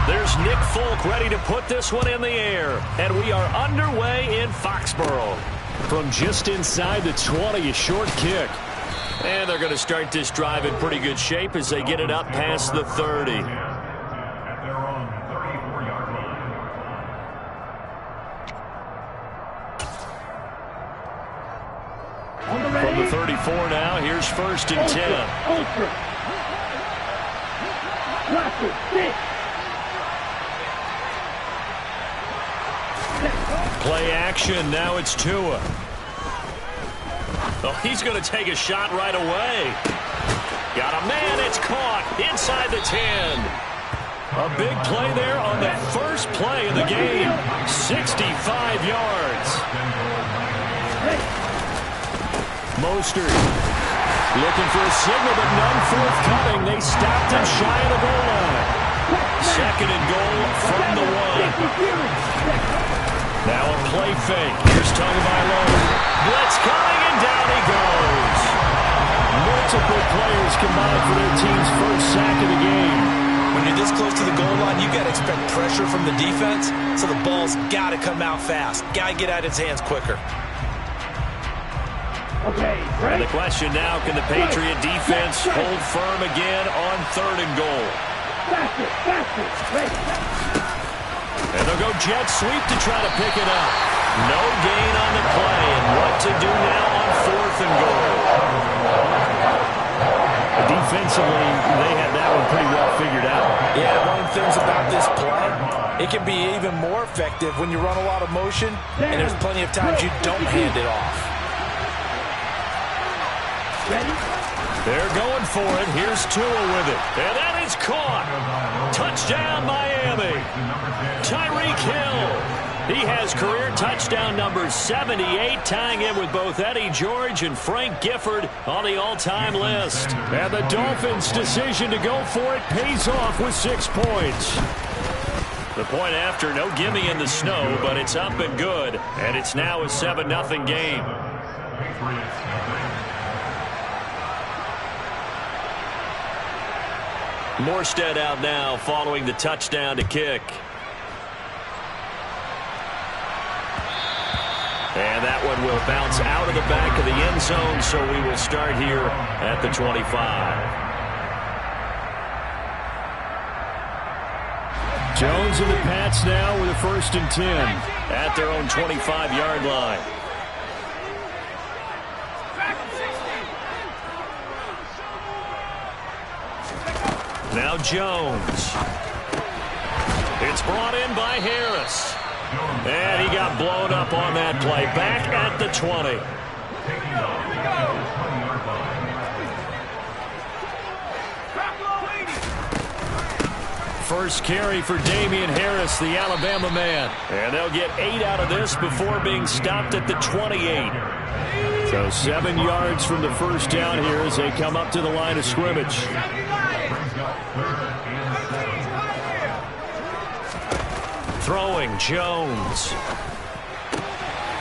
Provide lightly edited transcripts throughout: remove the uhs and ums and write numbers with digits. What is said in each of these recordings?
There's Nick Folk ready to put this one in the air. And we are underway in Foxborough. From just inside the 20, a short kick. And they're going to start this drive in pretty good shape as they get it up past the 30. From the 34 now, here's 1st and 10. Play action, now it's Tua. Oh, he's going to take a shot right away. Got a man, it's caught inside the 10. A big play there on the first play of the game. 65 yards. Mostert looking for a signal, but none forthcoming. They stopped him shy of the goal line. 2nd and goal from the 1. Now a play fake. Here's Tagovailoa. Blitz coming, and down he goes. Multiple players combined for their team's first sack of the game. When you're this close to the goal line, you got to expect pressure from the defense, so the ball's got to come out fast. Got to get out of his hands quicker. And the question now, can the Patriot defense hold firm again on 3rd and goal? And they'll go jet sweep to try to pick it up. No gain on the play. And what to do now on 4th and goal? Defensively, they had that one pretty well figured out. Yeah, one of the things about this play, it can be even more effective when you run a lot of motion, and there's plenty of times you don't hand it off. They're going for it. Here's Tua with it. And that is caught. Touchdown, Miami. Tyreek Hill. He has career touchdown number 78, tying him with both Eddie George and Frank Gifford on the all-time list. And the Dolphins' decision to go for it pays off with 6 points. The point after, no gimme in the snow, but it's up and good. And it's now a 7-0 game. Morstead out now following the touchdown to kick. And that one will bounce out of the back of the end zone, so we will start here at the 25. Jones and the Pats now with a 1st and 10. At their own 25-yard line. Now Jones. It's brought in by Harris. And he got blown up on that play. Back at the 20. First carry for Damian Harris, the Alabama man. And they'll get 8 out of this before being stopped at the 28. So 7 yards from the first down here as they come up to the line of scrimmage. Throwing, Jones.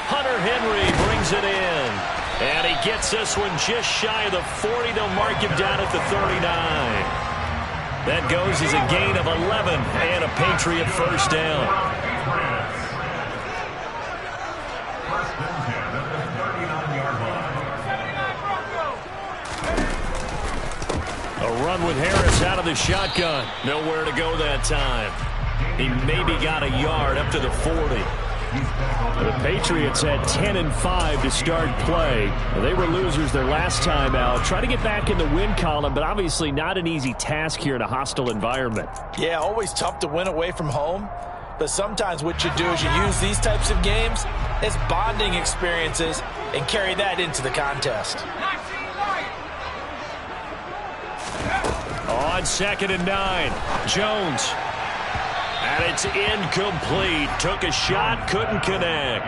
Hunter Henry brings it in. And he gets this one just shy of the 40. They'll mark him down at the 39. That goes as a gain of 11 and a Patriot first down. A run with Harris out of the shotgun. Nowhere to go that time. He maybe got a yard up to the 40. The Patriots had 10-5 to start play. They were losers their last time out. Try to get back in the win column, but obviously not an easy task here in a hostile environment. Yeah, always tough to win away from home. But sometimes what you do is you use these types of games as bonding experiences and carry that into the contest. On 2nd and 9, Jones. And it's incomplete. Took a shot, couldn't connect.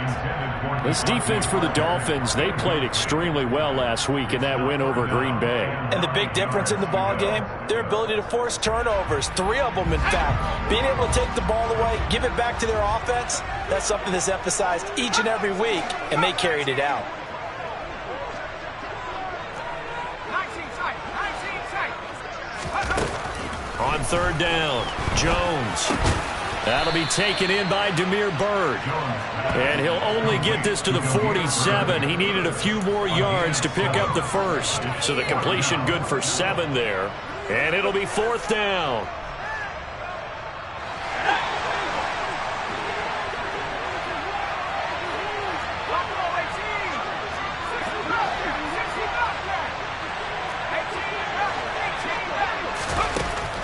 This defense for the Dolphins, they played extremely well last week in that win over Green Bay. And the big difference in the ball game, their ability to force turnovers, 3 of them in fact. Being able to take the ball away, give it back to their offense, that's something that's emphasized each and every week, and they carried it out. On 3rd down, Jones. That'll be taken in by Damiere Byrd. And he'll only get this to the 47. He needed a few more yards to pick up the first. So the completion good for 7 there. And it'll be 4th down.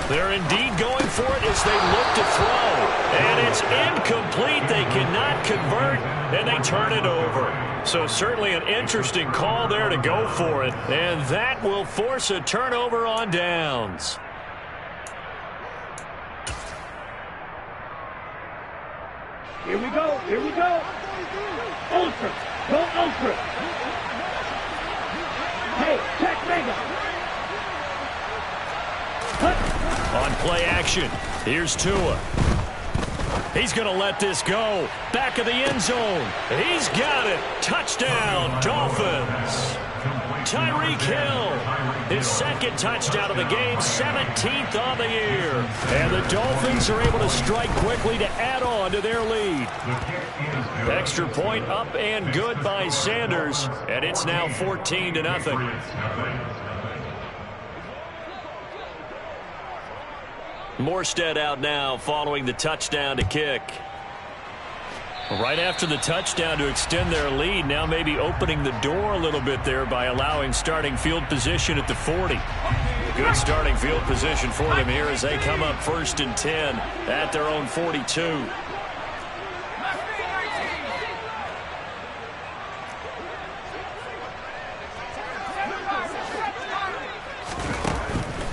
They're indeed going for it as they look to throw. And it's incomplete. They cannot convert, and they turn it over. So certainly an interesting call there to go for it. And that will force a turnover on downs. Here we go. Here we go. Ultra. Go ultra. Hey, check Mega. On play action, here's Tua. He's going to let this go. Back of the end zone. He's got it. Touchdown, Dolphins. Tyreek Hill, his 2nd touchdown of the game, 17th on the year. And the Dolphins are able to strike quickly to add on to their lead. Extra point up and good by Sanders, and it's now 14-0. Morstead out now following the touchdown to kick. Right after the touchdown to extend their lead, now maybe opening the door a little bit there by allowing starting field position at the 40. Good starting field position for them here as they come up 1st and 10 at their own 42.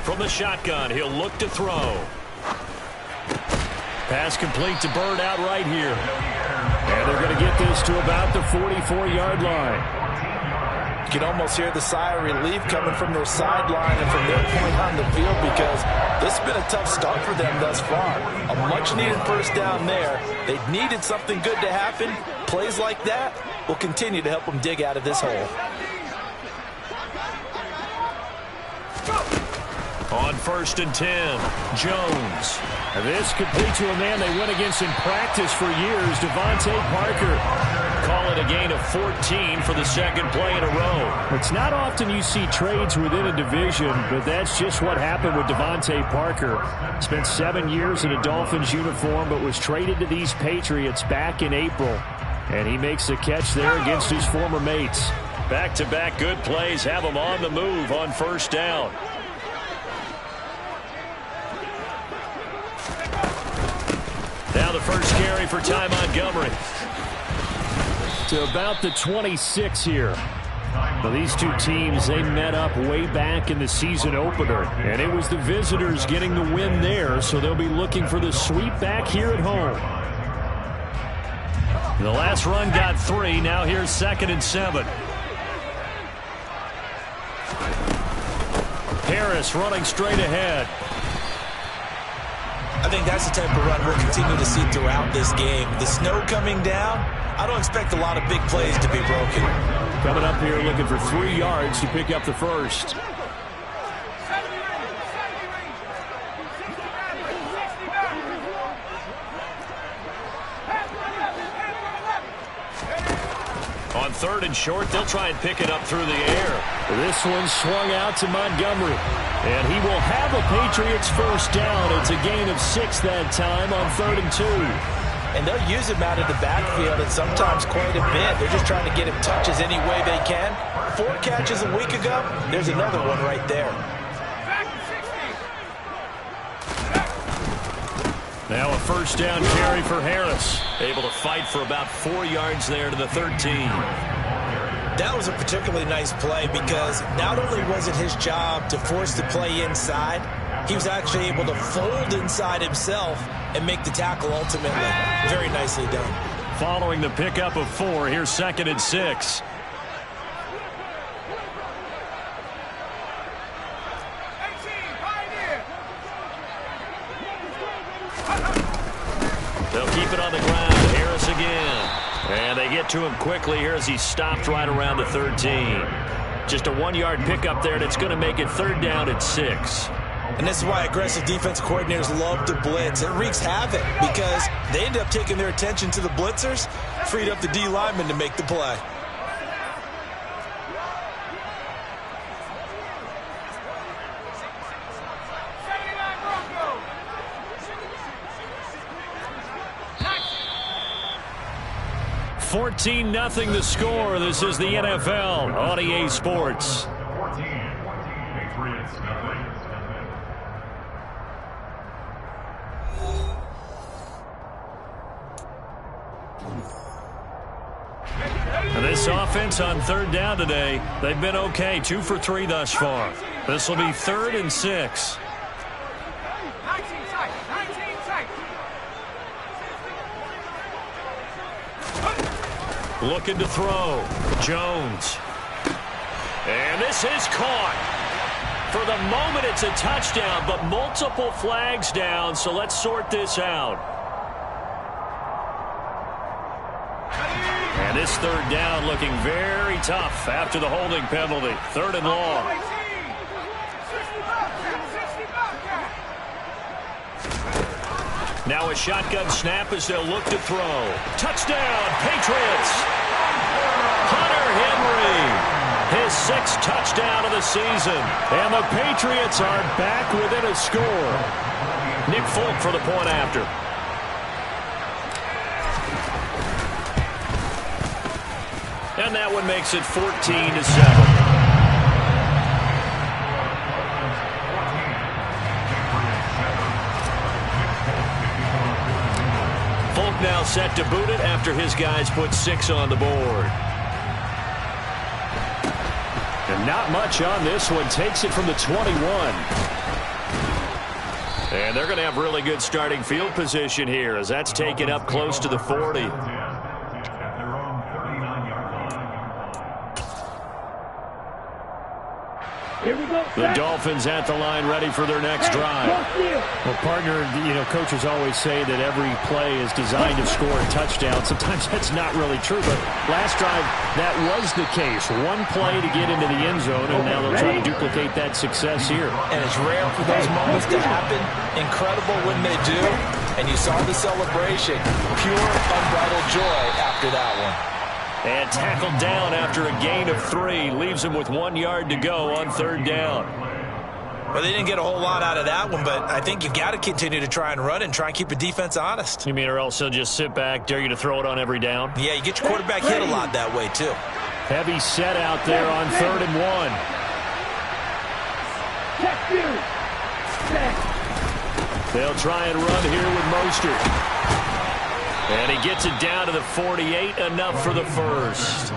From the shotgun, he'll look to throw. Pass complete to Byrd out right here. And they're going to get this to about the 44-yard line. You can almost hear the sigh of relief coming from their sideline and from their point on the field because this has been a tough start for them thus far. A much-needed first down there. They needed something good to happen. Plays like that will continue to help them dig out of this hole. On 1st and 10, Jones. This complete to a man they went against in practice for years, Devontae Parker. Call it a gain of 14 for the 2nd play in a row. It's not often you see trades within a division, but that's just what happened with Devontae Parker. Spent 7 years in a Dolphins uniform, but was traded to these Patriots back in April. And he makes the catch there against his former mates. Back-to-back good plays have him on the move on 1st down. Now the first carry for Ty Montgomery. To about the 26 here. Well, these two teams, they met up way back in the season opener. And it was the visitors getting the win there, so they'll be looking for the sweep back here at home. The last run got 3. Now here's 2nd and 7. Harris running straight ahead. I think that's the type of run we'll continue to see throughout this game. The snow coming down, I don't expect a lot of big plays to be broken. Coming up here looking for 3 yards to pick up the first. On 3rd and short, they'll try and pick it up through the air. This one swung out to Montgomery. And he will have a Patriots first down. It's a gain of 6 that time on 3rd and 2. And they'll use him out of the backfield and sometimes quite a bit. They're just trying to get him touches any way they can. 4 catches a week ago. There's another one right there. Now a first down carry for Harris. Able to fight for about 4 yards there to the 13. That was a particularly nice play because not only was it his job to force the play inside, he was actually able to fold inside himself and make the tackle ultimately. Very nicely done. Following the pickup of 4, here's 2nd and 6. They'll keep it on the ground. Harris again. And they get to him quickly here as he stopped right around the 13. Just a 1-yard pickup there, and it's going to make it 3rd down at 6. And this is why aggressive defensive coordinators love to blitz. It wreaks havoc because they end up taking their attention to the blitzers, freed up the D lineman to make the play. $14-0 the score. This is the NFL on EA Sports. This offense on third down today, they've been okay. 2 for 3 thus far. This will be 3rd and 6. Looking to throw. Jones. And this is caught. For the moment, it's a touchdown, but multiple flags down, so let's sort this out. And this third down looking very tough after the holding penalty. 3rd and long. Now a shotgun snap as they'll look to throw. Touchdown, Patriots! Hunter Henry, his 6th touchdown of the season. And the Patriots are back within a score. Nick Folk for the point after. And that one makes it 14-7. Folk now set to boot it after his guys put 6 on the board. And not much on this one. Takes it from the 21. And they're going to have really good starting field position here as that's taken up close to the 40. The Dolphins at the line ready for their next drive. Well, partner, coaches always say that every play is designed to score a touchdown. Sometimes that's not really true, but last drive, that was the case. One play to get into the end zone, and now they'll try to duplicate that success here. And it's rare for those moments to happen. Incredible when they do. And you saw the celebration. Pure, unbridled joy after that one. And tackled down after a gain of 3. Leaves him with 1 yard to go on 3rd down. Well, they didn't get a whole lot out of that one, but I think you've got to continue to try and run and try and keep the defense honest. You mean or else he'll just sit back, dare you to throw it on every down? Yeah, you get your quarterback hit a lot that way, too. Heavy set out there on 3rd and 1. They'll try and run here with Mostert. And he gets it down to the 48, enough for the first.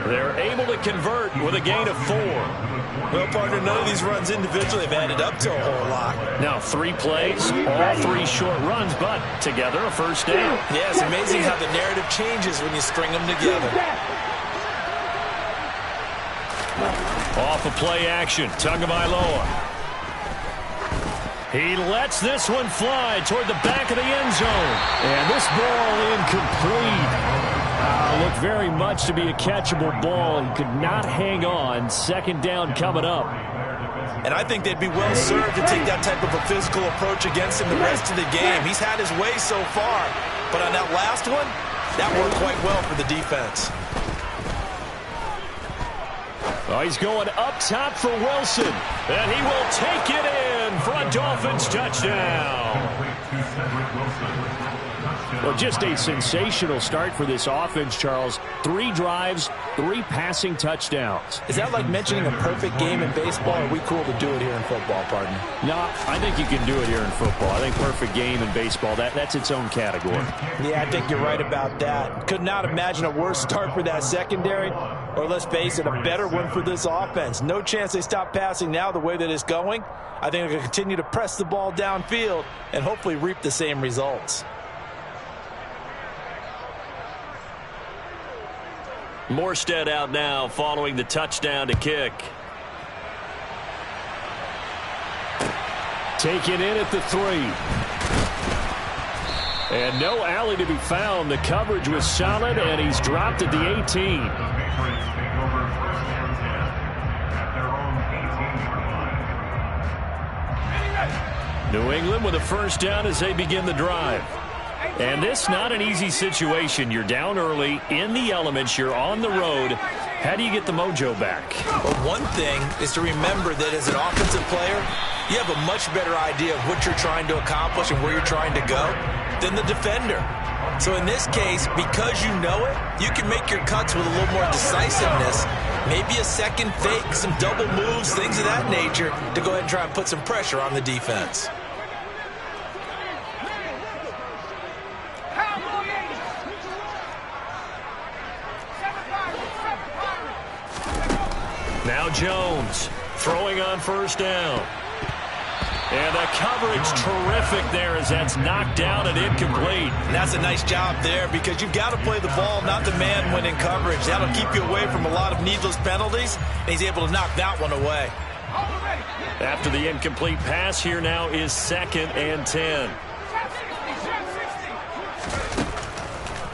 They're able to convert with a gain of 4. Well, partner, none of these runs individually have added up to a whole lot. Now 3 plays, all 3 short runs, but together a first down. Yeah, it's amazing how the narrative changes when you string them together. Off of play action, Tagovailoa. He lets this one fly toward the back of the end zone. And this ball incomplete. Looked very much to be a catchable ball. He could not hang on. 2nd down coming up. And I think they'd be well served to take that type of a physical approach against him the rest of the game. He's had his way so far. But on that last one, that worked quite well for the defense. Oh, he's going up top for Wilson. And he will take it in for a Dolphins touchdown. Well, just a sensational start for this offense, Charles. 3 drives, 3 passing touchdowns. Is that like mentioning a perfect game in baseball, or are we cool to do it here in football, partner? No, I think you can do it here in football. I think perfect game in baseball, that's its own category. Yeah, I think you're right about that. Could not imagine a worse start for that secondary, or let's face it, a better one for this offense. No chance they stop passing now the way that it's going. I think they're going to continue to press the ball downfield and hopefully reap the same results. Morstead out now following the touchdown to kick. Taken in at the 3. And no alley to be found. The coverage was solid, and he's dropped at the 18. New England with a first down as they begin the drive. And this not an easy situation. You're down early, in the elements, you're on the road. How do you get the mojo back? Well, one thing is to remember that as an offensive player, you have a much better idea of what you're trying to accomplish and where you're trying to go than the defender. So in this case, because you know it, you can make your cuts with a little more decisiveness, maybe a second fake, some double moves, things of that nature, to go ahead and try and put some pressure on the defense. Now Jones throwing on first down. And the coverage terrific there as that's knocked down and incomplete. And that's a nice job there because you've got to play the ball, not the man when in coverage. That'll keep you away from a lot of needless penalties, and he's able to knock that one away. After the incomplete pass, here now is 2nd and 10.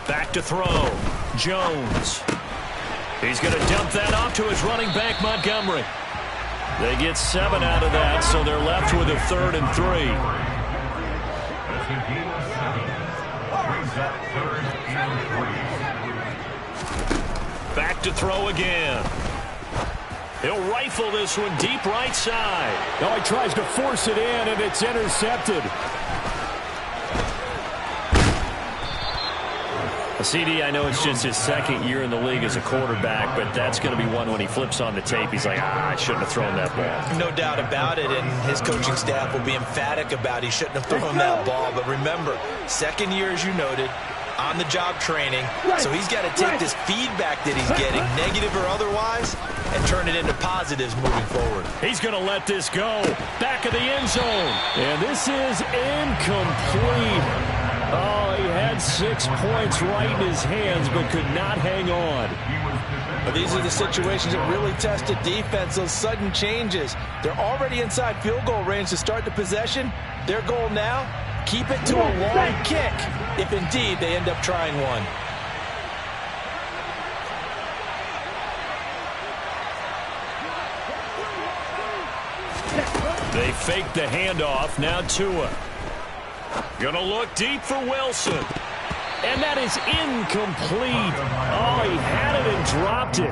Back to throw. Jones. He's going to dump that off to his running back, Montgomery. They get 7 out of that, so they're left with a 3rd and 3. Back to throw again. He'll rifle this one deep right side. Now he tries to force it in, and it's intercepted. CD, I know it's just his 2nd year in the league as a quarterback, but that's going to be one when he flips on the tape. He's like, I shouldn't have thrown that ball. No doubt about it, and his coaching staff will be emphatic about he shouldn't have thrown that ball. But remember, 2nd year, as you noted, on-the-job training, so he's got to take this feedback that he's getting, negative or otherwise, and turn it into positives moving forward. He's going to let this go. Back of the end zone. And this is incomplete. Oh, he had 6 points right in his hands, but could not hang on. But these are the situations that really test a defense, those sudden changes. They're already inside field goal range to start the possession. Their goal now, keep it to a long kick, if indeed they end up trying one. They fake the handoff. Now Tua. Gonna look deep for Wilson. And that is incomplete. Oh, he had it and dropped it.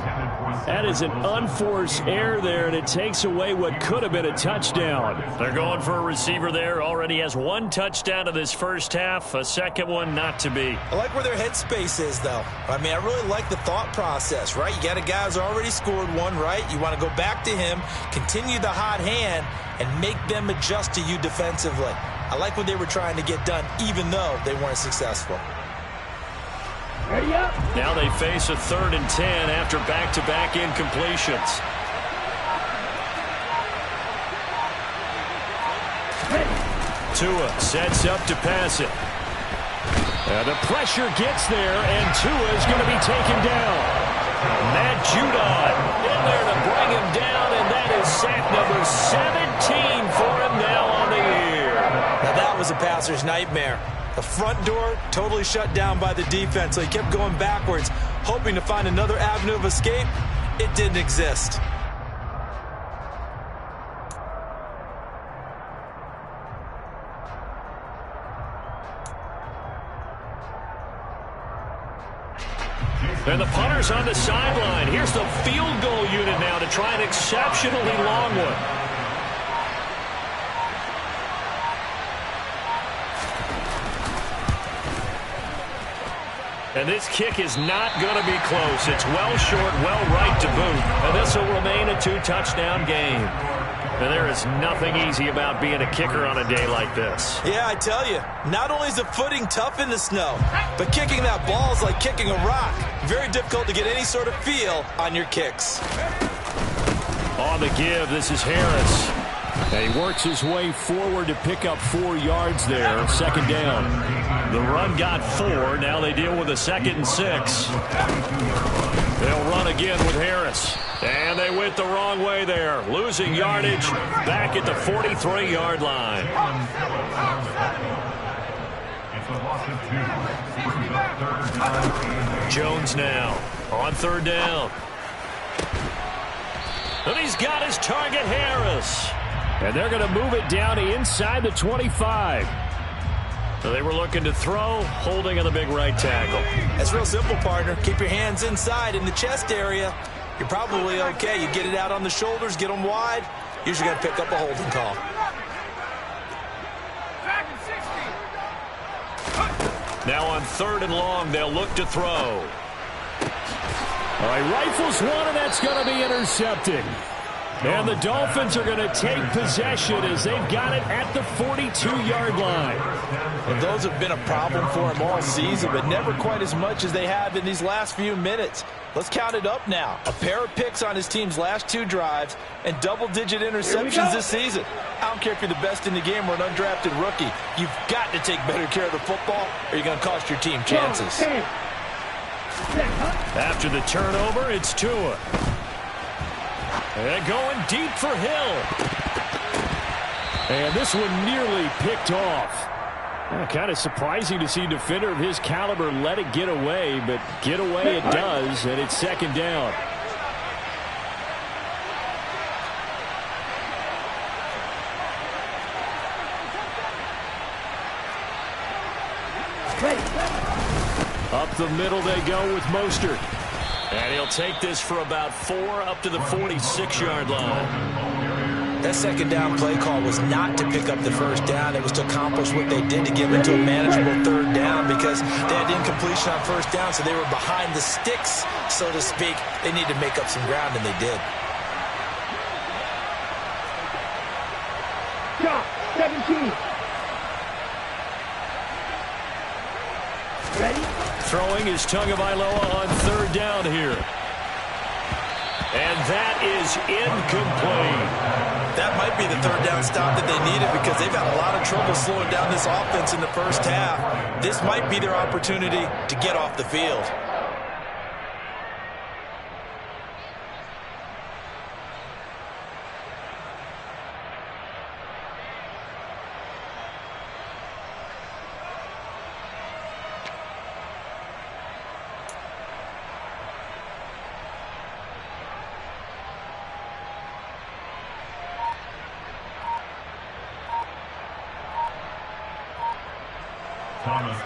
That is an unforced error there, and it takes away what could have been a touchdown. They're going for a receiver there. Already has 1 touchdown in this first half. A second one not to be. I like where their headspace is, though. I mean, I really like the thought process, right? You got a guy who's already scored one, right? You want to go back to him, continue the hot hand, and make them adjust to you defensively. I like what they were trying to get done, even though they weren't successful. Now they face a 3rd and 10 after back-to-back incompletions. Tua sets up to pass it. The pressure gets there, and Tua is going to be taken down. Matt Judon in there to bring him down, and that is sack number 17 for him now on the year. Now that was a passer's nightmare. The front door totally shut down by the defense, so he kept going backwards, hoping to find another avenue of escape. It didn't exist. And the punter's on the sideline. Here's the field goal unit now to try an exceptionally long one. And this kick is not going to be close. It's well short, well right to boot. And this will remain a 2-touchdown game. And there is nothing easy about being a kicker on a day like this. Yeah, I tell you, not only is the footing tough in the snow, but kicking that ball is like kicking a rock. Very difficult to get any sort of feel on your kicks. On the give, this is Harris. And he works his way forward to pick up 4 yards there. 2nd down. The run got 4. Now they deal with a 2nd and 6. They'll run again with Harris. And they went the wrong way there. Losing yardage back at the 43-yard line. Jones now on 3rd down. And he's got his target, Harris. And they're going to move it down to inside the 25. So they were looking to throw, holding on the big right tackle. That's real simple, partner. Keep your hands inside in the chest area. You're probably okay. You get it out on the shoulders, get them wide. Usually got to pick up a holding call. Now on 3rd and long, they'll look to throw. All right, rifles one, and that's going to be intercepted. And the Dolphins are going to take possession as they've got it at the 42-yard line. And those have been a problem for him all season, but never quite as much as they have in these last few minutes. Let's count it up now. A pair of picks on his team's last 2 drives and double-digit interceptions this season. I don't care if you're the best in the game or an undrafted rookie. You've got to take better care of the football or you're going to cost your team chances. After the turnover, it's Tua. And going deep for Hill. And this one nearly picked off. Kind of surprising to see a defender of his caliber let it get away, but get away it does, and it's 2nd down. Up the middle they go with Mostert. And he'll take this for about 4 up to the 46-yard line. That 2nd down play call was not to pick up the 1st down. It was to accomplish what they did to get into a manageable 3rd down because they had incompletion on 1st down, so they were behind the sticks, so to speak. They needed to make up some ground, and they did. Stop. 17. Ready? Throwing is Tagovailoa on 3rd down here. And that is incomplete. That might be the 3rd down stop that they needed because they've had a lot of trouble slowing down this offense in the 1st half. This might be their opportunity to get off the field.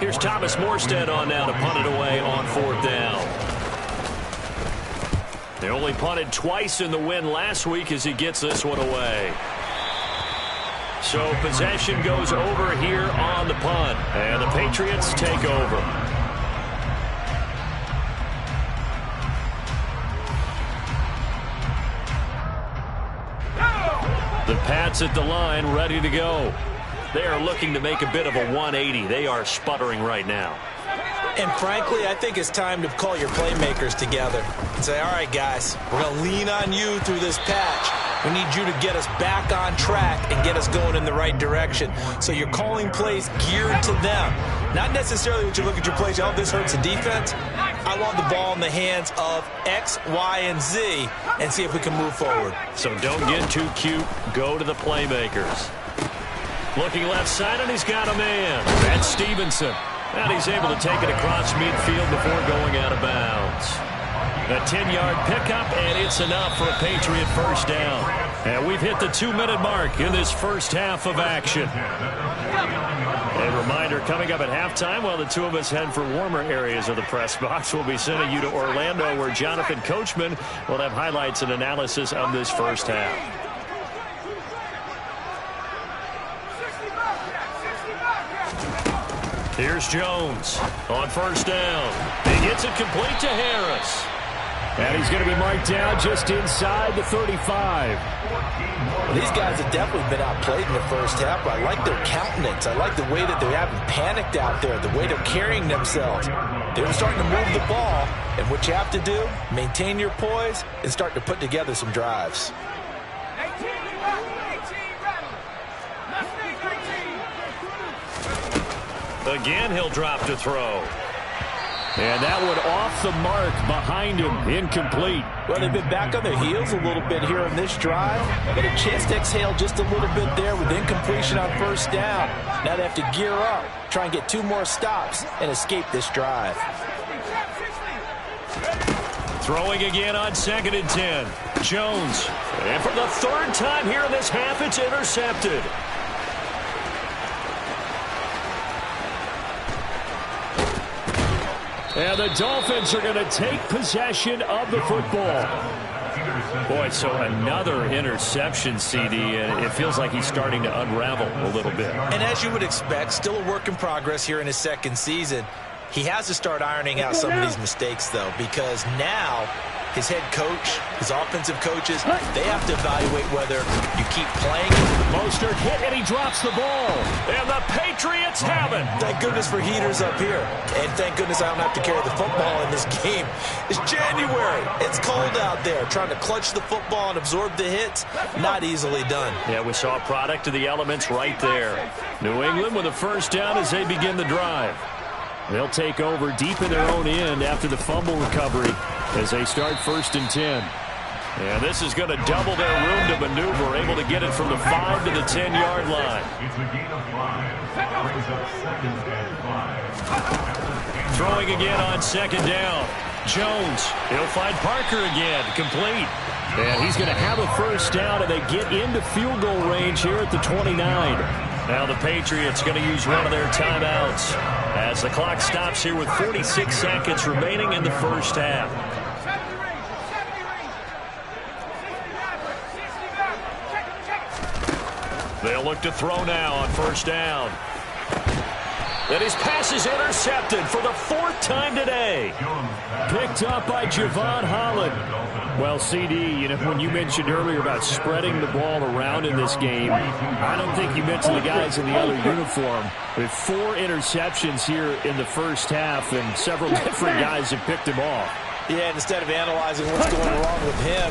Here's Thomas Morstead on now to punt it away on 4th down. They only punted twice in the win last week as he gets this one away. So possession goes over here on the punt. And the Patriots take over. The Pats at the line ready to go. They are looking to make a bit of a 180. They are sputtering right now. And frankly, I think it's time to call your playmakers together and say, all right, guys, we're going to lean on you through this patch. We need you to get us back on track and get us going in the right direction. So you're calling plays geared to them. Not necessarily when you look at your plays, oh, this hurts the defense. I want the ball in the hands of X, Y, and Z and see if we can move forward. So don't get too cute. Go to the playmakers. Looking left side, and he's got a man. That's Stevenson. And he's able to take it across midfield before going out of bounds. A 10-yard pickup, and it's enough for a Patriot 1st down. And we've hit the 2-minute mark in this 1st half of action. A reminder, coming up at halftime, while the two of us head for warmer areas of the press box, we'll be sending you to Orlando, where Jonathan Coachman will have highlights and analysis of this 1st half. Here's Jones on 1st down. He gets it complete to Harris. And he's going to be marked down just inside the 35. Well, these guys have definitely been outplayed in the 1st half, but I like their countenance. I like the way that they haven't panicked out there, the way they're carrying themselves. They're starting to move the ball, and what you have to do, maintain your poise and start to put together some drives. Again, he'll drop to throw. And that one off the mark behind him, incomplete. Well, they've been back on their heels a little bit here on this drive, but a chance to exhale just a little bit there with incompletion on 1st down. Now they have to gear up, try and get 2 more stops and escape this drive. Throwing again on 2nd and 10. Jones. And for the 3rd time here in this half, it's intercepted. And the Dolphins are going to take possession of the football. Boy, so another interception, CD, and it feels like he's starting to unravel a little bit. And as you would expect, still a work in progress here in his 2nd season. He has to start ironing out some of these mistakes, though, because now his head coach, his offensive coaches, they have to evaluate whether you keep playing. Mostert hit, and he drops the ball. And the Patriots have it. Thank goodness for heaters up here. And thank goodness I don't have to carry the football in this game. It's January. It's cold out there. Trying to clutch the football and absorb the hits, not easily done. Yeah, we saw a product of the elements right there. New England with a 1st down as they begin the drive. They'll take over deep in their own end after the fumble recovery as they start 1st and 10. And this is going to double their room to maneuver, able to get it from the 5 to the 10-yard line. It's a gain of 5. That brings up 2nd and 5. Throwing again on 2nd down. Jones, he'll find Parker again, complete. And he's going to have a 1st down, and they get into field goal range here at the 29. Now the Patriots going to use one of their timeouts as the clock stops here with 46 seconds remaining in the 1st half. They'll look to throw now on 1st down. And his pass is intercepted for the 4th time today. Picked up by Javon Holland. Well, CD, you know, when you mentioned earlier about spreading the ball around in this game, I don't think you mentioned the guys in the other uniform. With 4 interceptions here in the 1st half, and several different guys have picked him off. Yeah, and instead of analyzing what's going wrong with him,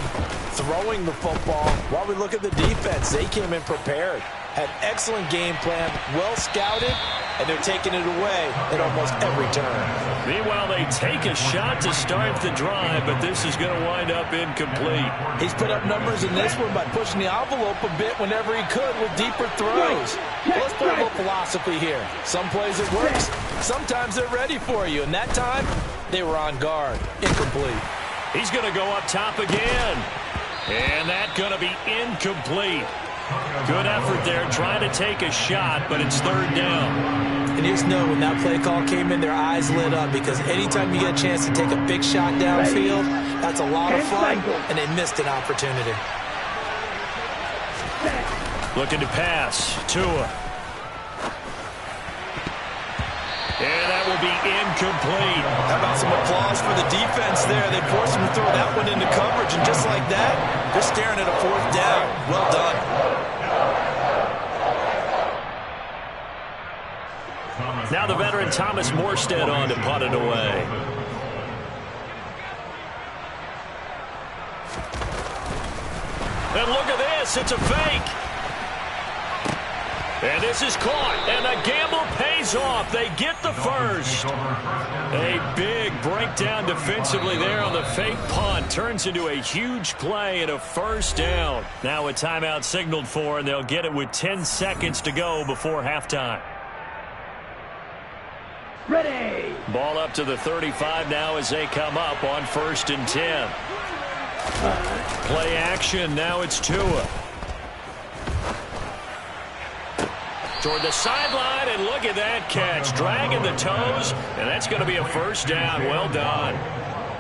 throwing the football, while we look at the defense, they came in prepared. Had excellent game plan, well scouted, and they're taking it away at almost every turn. Meanwhile, they take a shot to start the drive, but this is going to wind up incomplete. He's put up numbers in this one by pushing the envelope a bit whenever he could with deeper throws. Well, let's play a little philosophy here. Some plays it works, sometimes they're ready for you, and that time, they were on guard. Incomplete. He's going to go up top again, and that's going to be incomplete. Good effort there, trying to take a shot, but it's 3rd down. And you just know when that play call came in, their eyes lit up, because anytime you get a chance to take a big shot downfield, that's a lot of fun, and they missed an opportunity. Looking to pass. Tua. And that will be incomplete. How about some applause for the defense there? They forced him to throw that one into coverage, and just like that, they're staring at a 4th down. Well done. Now the veteran Thomas Morstead on to punt it away. And look at this. It's a fake. And this is caught. And the gamble pays off. They get the 1st. A big breakdown defensively there on the fake punt. Turns into a huge play and a 1st down. Now a timeout signaled for, and they'll get it with 10 seconds to go before halftime. Ready. Ball up to the 35 now as they come up on 1st and 10. Play action. Now it's Tua. Toward the sideline, and look at that catch. Dragging the toes, and that's going to be a 1st down. Well done.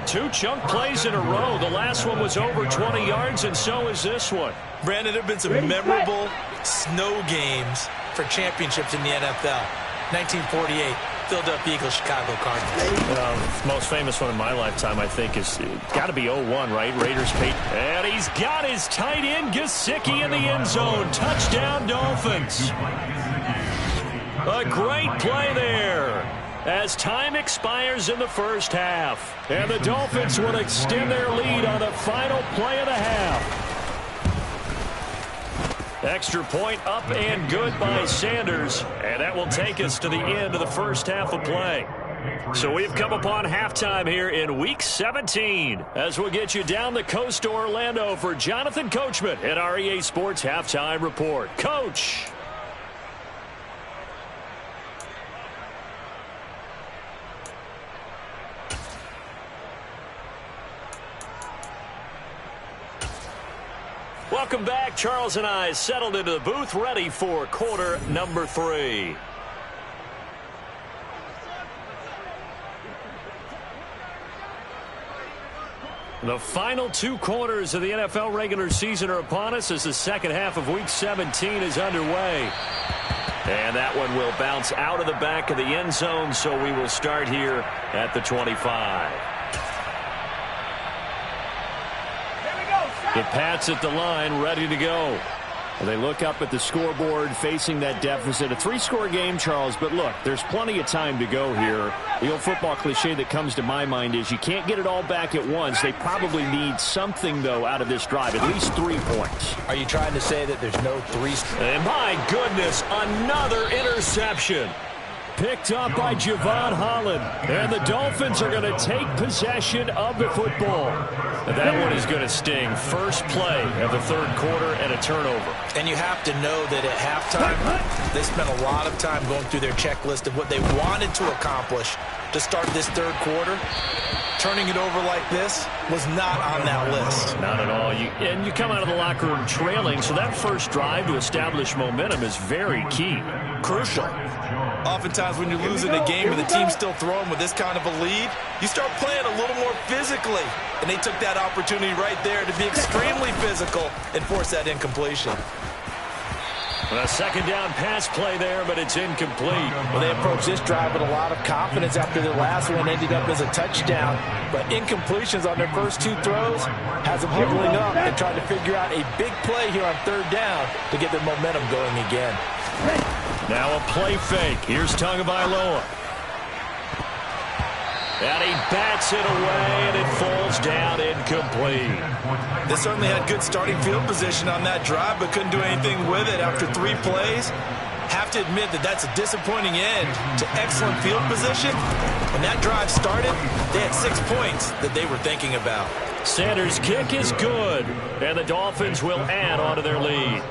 2 chunk plays in a row. The last one was over 20 yards, and so is this one. Brandon, there have been some memorable snow games for championships in the NFL. 1948. Philadelphia Eagles, Chicago Cardinals. Most famous one in my lifetime, I think, is got to be 01, right? Raiders, and he's got his tight end, Gesicki, in the end zone. Touchdown, Dolphins. A great play there as time expires in the 1st half. And the Dolphins will extend their lead on the final play of the half. Extra point up and good by Sanders, and that will take us to the end of the 1st half of play. So we've come upon halftime here in Week 17 as we'll get you down the coast to Orlando for Jonathan Coachman at our EA Sports Halftime Report. Coach. Welcome back. Charles and I settled into the booth, ready for quarter number 3. The final 2 quarters of the NFL regular season are upon us as the second half of Week 17 is underway. And that one will bounce out of the back of the end zone, so we will start here at the 25. The Pats at the line, ready to go. They look up at the scoreboard, facing that deficit. A 3-score game, Charles, but look, there's plenty of time to go here. The old football cliche that comes to my mind is you can't get it all back at once. They probably need something, though, out of this drive, at least 3 points. Are you trying to say that there's no 3? And my goodness, another interception. Picked up by Javon Holland. And the Dolphins are going to take possession of the football. And that one is going to sting. First play of the 3rd quarter and a turnover. And you have to know that at halftime, they spent a lot of time going through their checklist of what they wanted to accomplish to start this 3rd quarter. Turning it over like this was not on that list. Not at all. And you come out of the locker room trailing, so that first drive to establish momentum is very key. Crucial. Oftentimes when you're losing a game and the team's still throwing with this kind of a lead, you start playing a little more physically. And they took that opportunity right there to be extremely physical and force that incompletion. A second down pass play there, but it's incomplete. Well, they approached this drive with a lot of confidence after their last one ended up as a touchdown. But incompletions on their first 2 throws has them huddling up and trying to figure out a big play here on 3rd down to get their momentum going again. Now a play fake. Here's Tagovailoa. And he bats it away, and it falls down incomplete. They certainly had good starting field position on that drive, but couldn't do anything with it after 3 plays. Have to admit that that's a disappointing end to excellent field position. When that drive started, they had 6 points that they were thinking about. Sanders' kick is good, and the Dolphins will add on to their lead.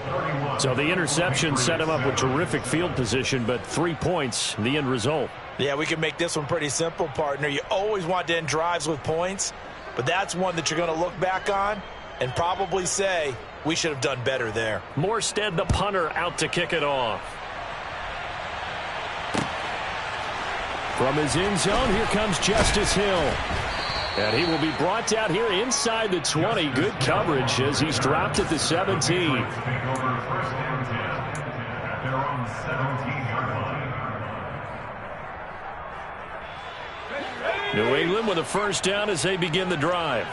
So the interception set him up with terrific field position, but 3 points, the end result. Yeah, we can make this one pretty simple, partner. You always want to end drives with points, but that's one that you're going to look back on and probably say, we should have done better there. Morstead, the punter, out to kick it off. From his end zone, here comes Justice Hill. And he will be brought down here inside the 20. Good coverage as he's dropped at the 17. New England with a first down as they begin the drive.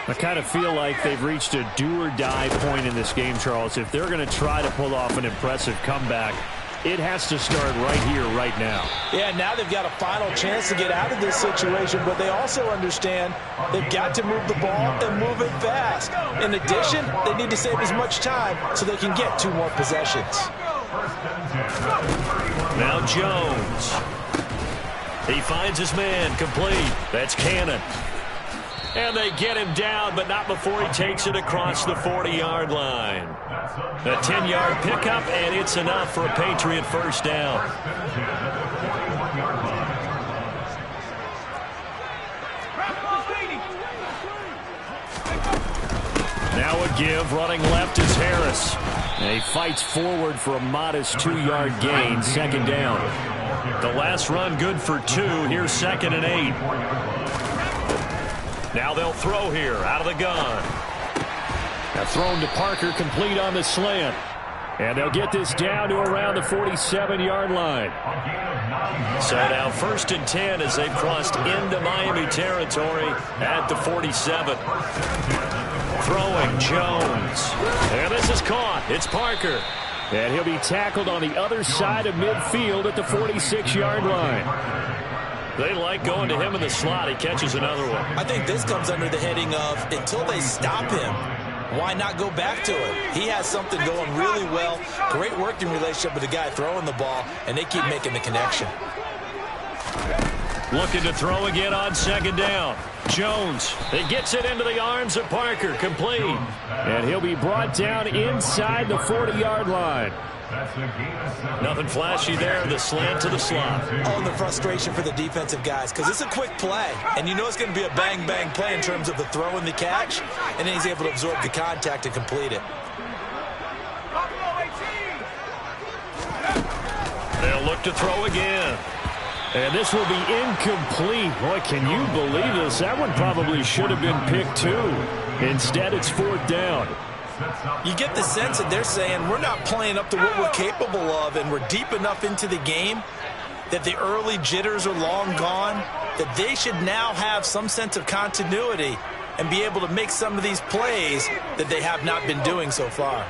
I kind of feel like they've reached a do-or-die point in this game, Charles. If they're going to try to pull off an impressive comeback, it has to start right here, right now. Yeah, now they've got a final chance to get out of this situation, but they also understand they've got to move the ball and move it fast. In addition, they need to save as much time so they can get 2 more possessions. Now Jones. He finds his man, complete. That's Cannon. And they get him down, but not before he takes it across the 40-yard line. A 10-yard pickup, and it's enough for a Patriot first down. Now a give, running left is Harris. And he fights forward for a modest 2-yard gain, second down. The last run good for 2. Here's 2nd and 8. Now they'll throw here out of the gun. Now thrown to Parker, complete on the slant. And they'll get this down to around the 47-yard line. So now 1st and 10 as they've crossed into Miami territory at the 47. Throwing Jones. And this is caught. It's Parker. And he'll be tackled on the other side of midfield at the 46-yard line. They like going to him in the slot. He catches another one. I think this comes under the heading of until they stop him, why not go back to him? He has something going really well. Great working relationship with the guy throwing the ball, and they keep making the connection. Looking to throw again on 2nd down. Jones, he gets it into the arms of Parker, complete. And he'll be brought down inside the 40-yard line. Nothing flashy there. The slant to the slot. Oh, and the frustration for the defensive guys, because it's a quick play, and you know it's going to be a bang-bang play in terms of the throw and the catch, and then he's able to absorb the contact and complete it. They'll look to throw again. And this will be incomplete. Boy, can you believe this? That one probably should have been picked too. Instead, it's 4th down. You get the sense that they're saying we're not playing up to what we're capable of, and we're deep enough into the game that the early jitters are long gone, that they should now have some sense of continuity and be able to make some of these plays that they have not been doing so far.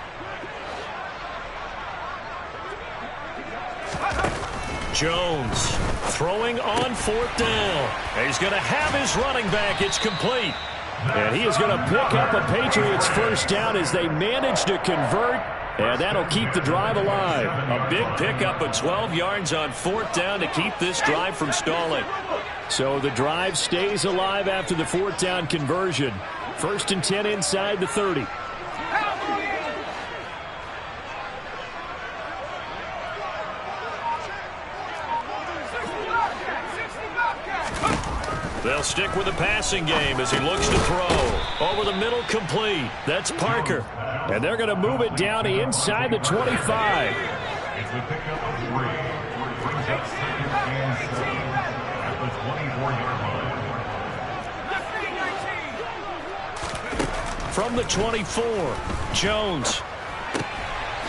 Jones throwing on 4th down. He's going to have his running back. It's complete. And he is going to pick up a Patriots first down as they manage to convert, and that'll keep the drive alive. A big pickup of 12 yards on 4th down to keep this drive from stalling. So the drive stays alive after the 4th down conversion. 1st and 10 inside the 30. They'll stick with the passing game as he looks to throw. Over the middle, complete. That's Parker. And they're going to move it down inside the 25. It's the pickup of 3. Brings up 2nd and 7 at the 24-yard line. From the 24, Jones.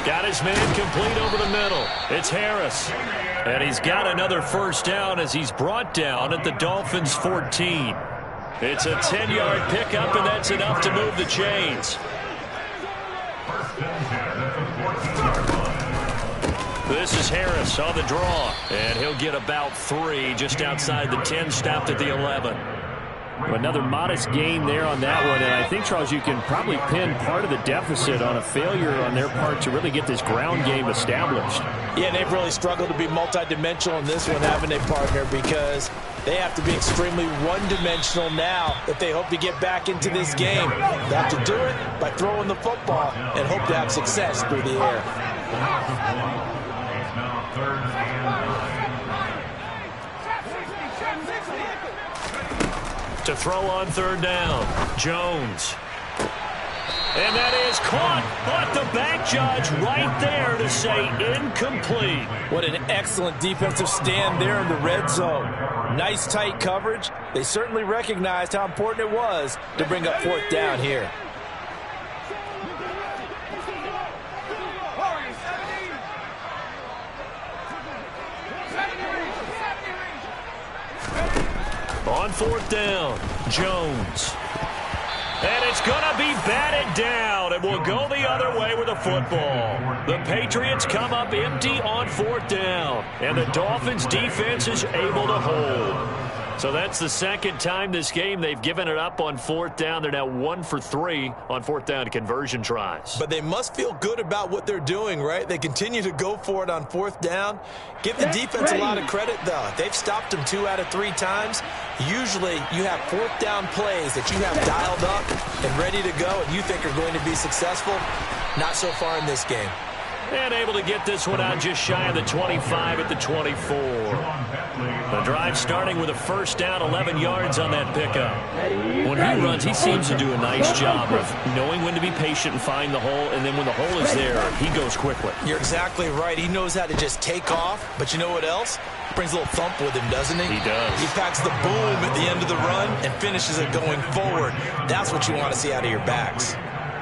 Got his man complete over the middle. It's Harris. And he's got another first down as he's brought down at the Dolphins' 14. It's a 10-yard pickup, and that's enough to move the chains. This is Harris on the draw, and he'll get about 3 just outside the 10, stopped at the 11. Another modest gain there on that one, and I think, Charles, you can probably pin part of the deficit on a failure on their part to really get this ground game established. Yeah, they've really struggled to be multidimensional in this one, haven't they, partner? Because they have to be extremely one-dimensional now if they hope to get back into this game. They have to do it by throwing the football and hope to have success through the air. It's now 3rd and 9. To throw on 3rd down, Jones. And that is caught, but the back judge right there to say incomplete. What an excellent defensive stand there in the red zone. Nice tight coverage. They certainly recognized how important it was to bring up 4th down here. On 4th down, Jones. And it's going to be batted down. It will go the other way with the football. The Patriots come up empty on 4th down. And the Dolphins defense is able to hold. So that's the 2nd time this game they've given it up on 4th down. They're now 1 for 3 on 4th down conversion tries. But they must feel good about what they're doing, right? They continue to go for it on 4th down. Give the defense a lot of credit, though. They've stopped them 2 out of 3 times. Usually you have 4th down plays that you have dialed up and ready to go and you think are going to be successful. Not so far in this game. And able to get this one out just shy of the 25 at the 24. The drive starting with a first down, 11 yards on that pickup. When he runs, he seems to do a nice job of knowing when to be patient and find the hole, and then when the hole is there, he goes quickly. You're exactly right. He knows how to just take off, but you know what else? Brings a little thump with him, doesn't he? He does. He packs the boom at the end of the run and finishes it going forward. That's what you want to see out of your backs.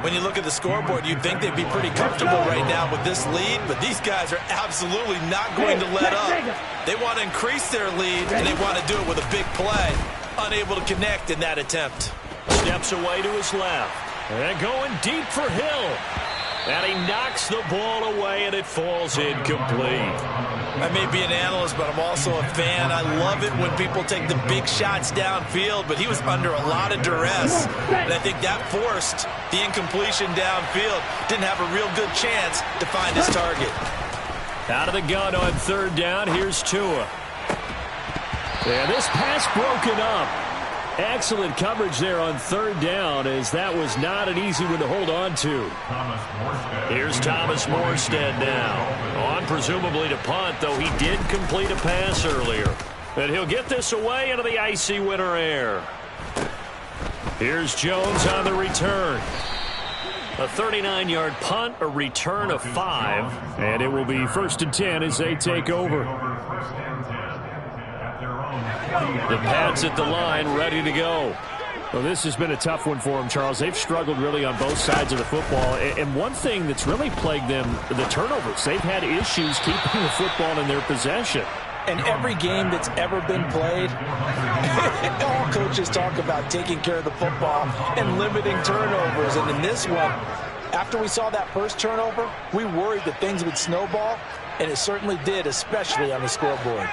When you look at the scoreboard, you'd think they'd be pretty comfortable right now with this lead, but these guys are absolutely not going to let up. They want to increase their lead, and they want to do it with a big play. Unable to connect in that attempt. Steps away to his left. And going deep for Hill. And he knocks the ball away, and it falls incomplete. I may be an analyst, but I'm also a fan. I love it when people take the big shots downfield, but he was under a lot of duress. And I think that forced the incompletion downfield. Didn't have a real good chance to find his target. Out of the gun on 3rd down, here's Tua. And this pass broken up. Excellent coverage there on third down, as that was not an easy one to hold on to. Here's Thomas Morstead now. On presumably to punt, though he did complete a pass earlier. And he'll get this away into the icy winter air. Here's Jones on the return. A 39-yard punt, a return of 5. And it will be 1st and 10 as they take over. The Pats at the line, ready to go. Well, this has been a tough one for them, Charles. They've struggled really on both sides of the football. And one thing that's really plagued them, the turnovers. They've had issues keeping the football in their possession. And every game that's ever been played, all coaches talk about taking care of the football and limiting turnovers. And in this one, after we saw that first turnover, we worried that things would snowball, and it certainly did, especially on the scoreboard.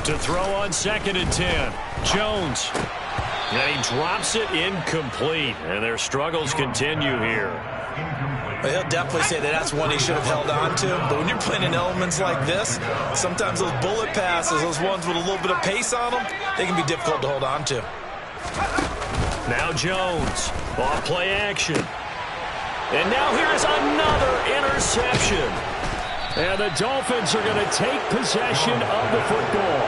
To throw on 2nd and 10. Jones. And he drops it incomplete. And their struggles continue here. Well, he'll definitely say that that's one he should have held on to. But when you're playing in elements like this, sometimes those bullet passes, those ones with a little bit of pace on them, they can be difficult to hold on to. Now Jones. Off play action. And now here's another interception. And the Dolphins are going to take possession of the football.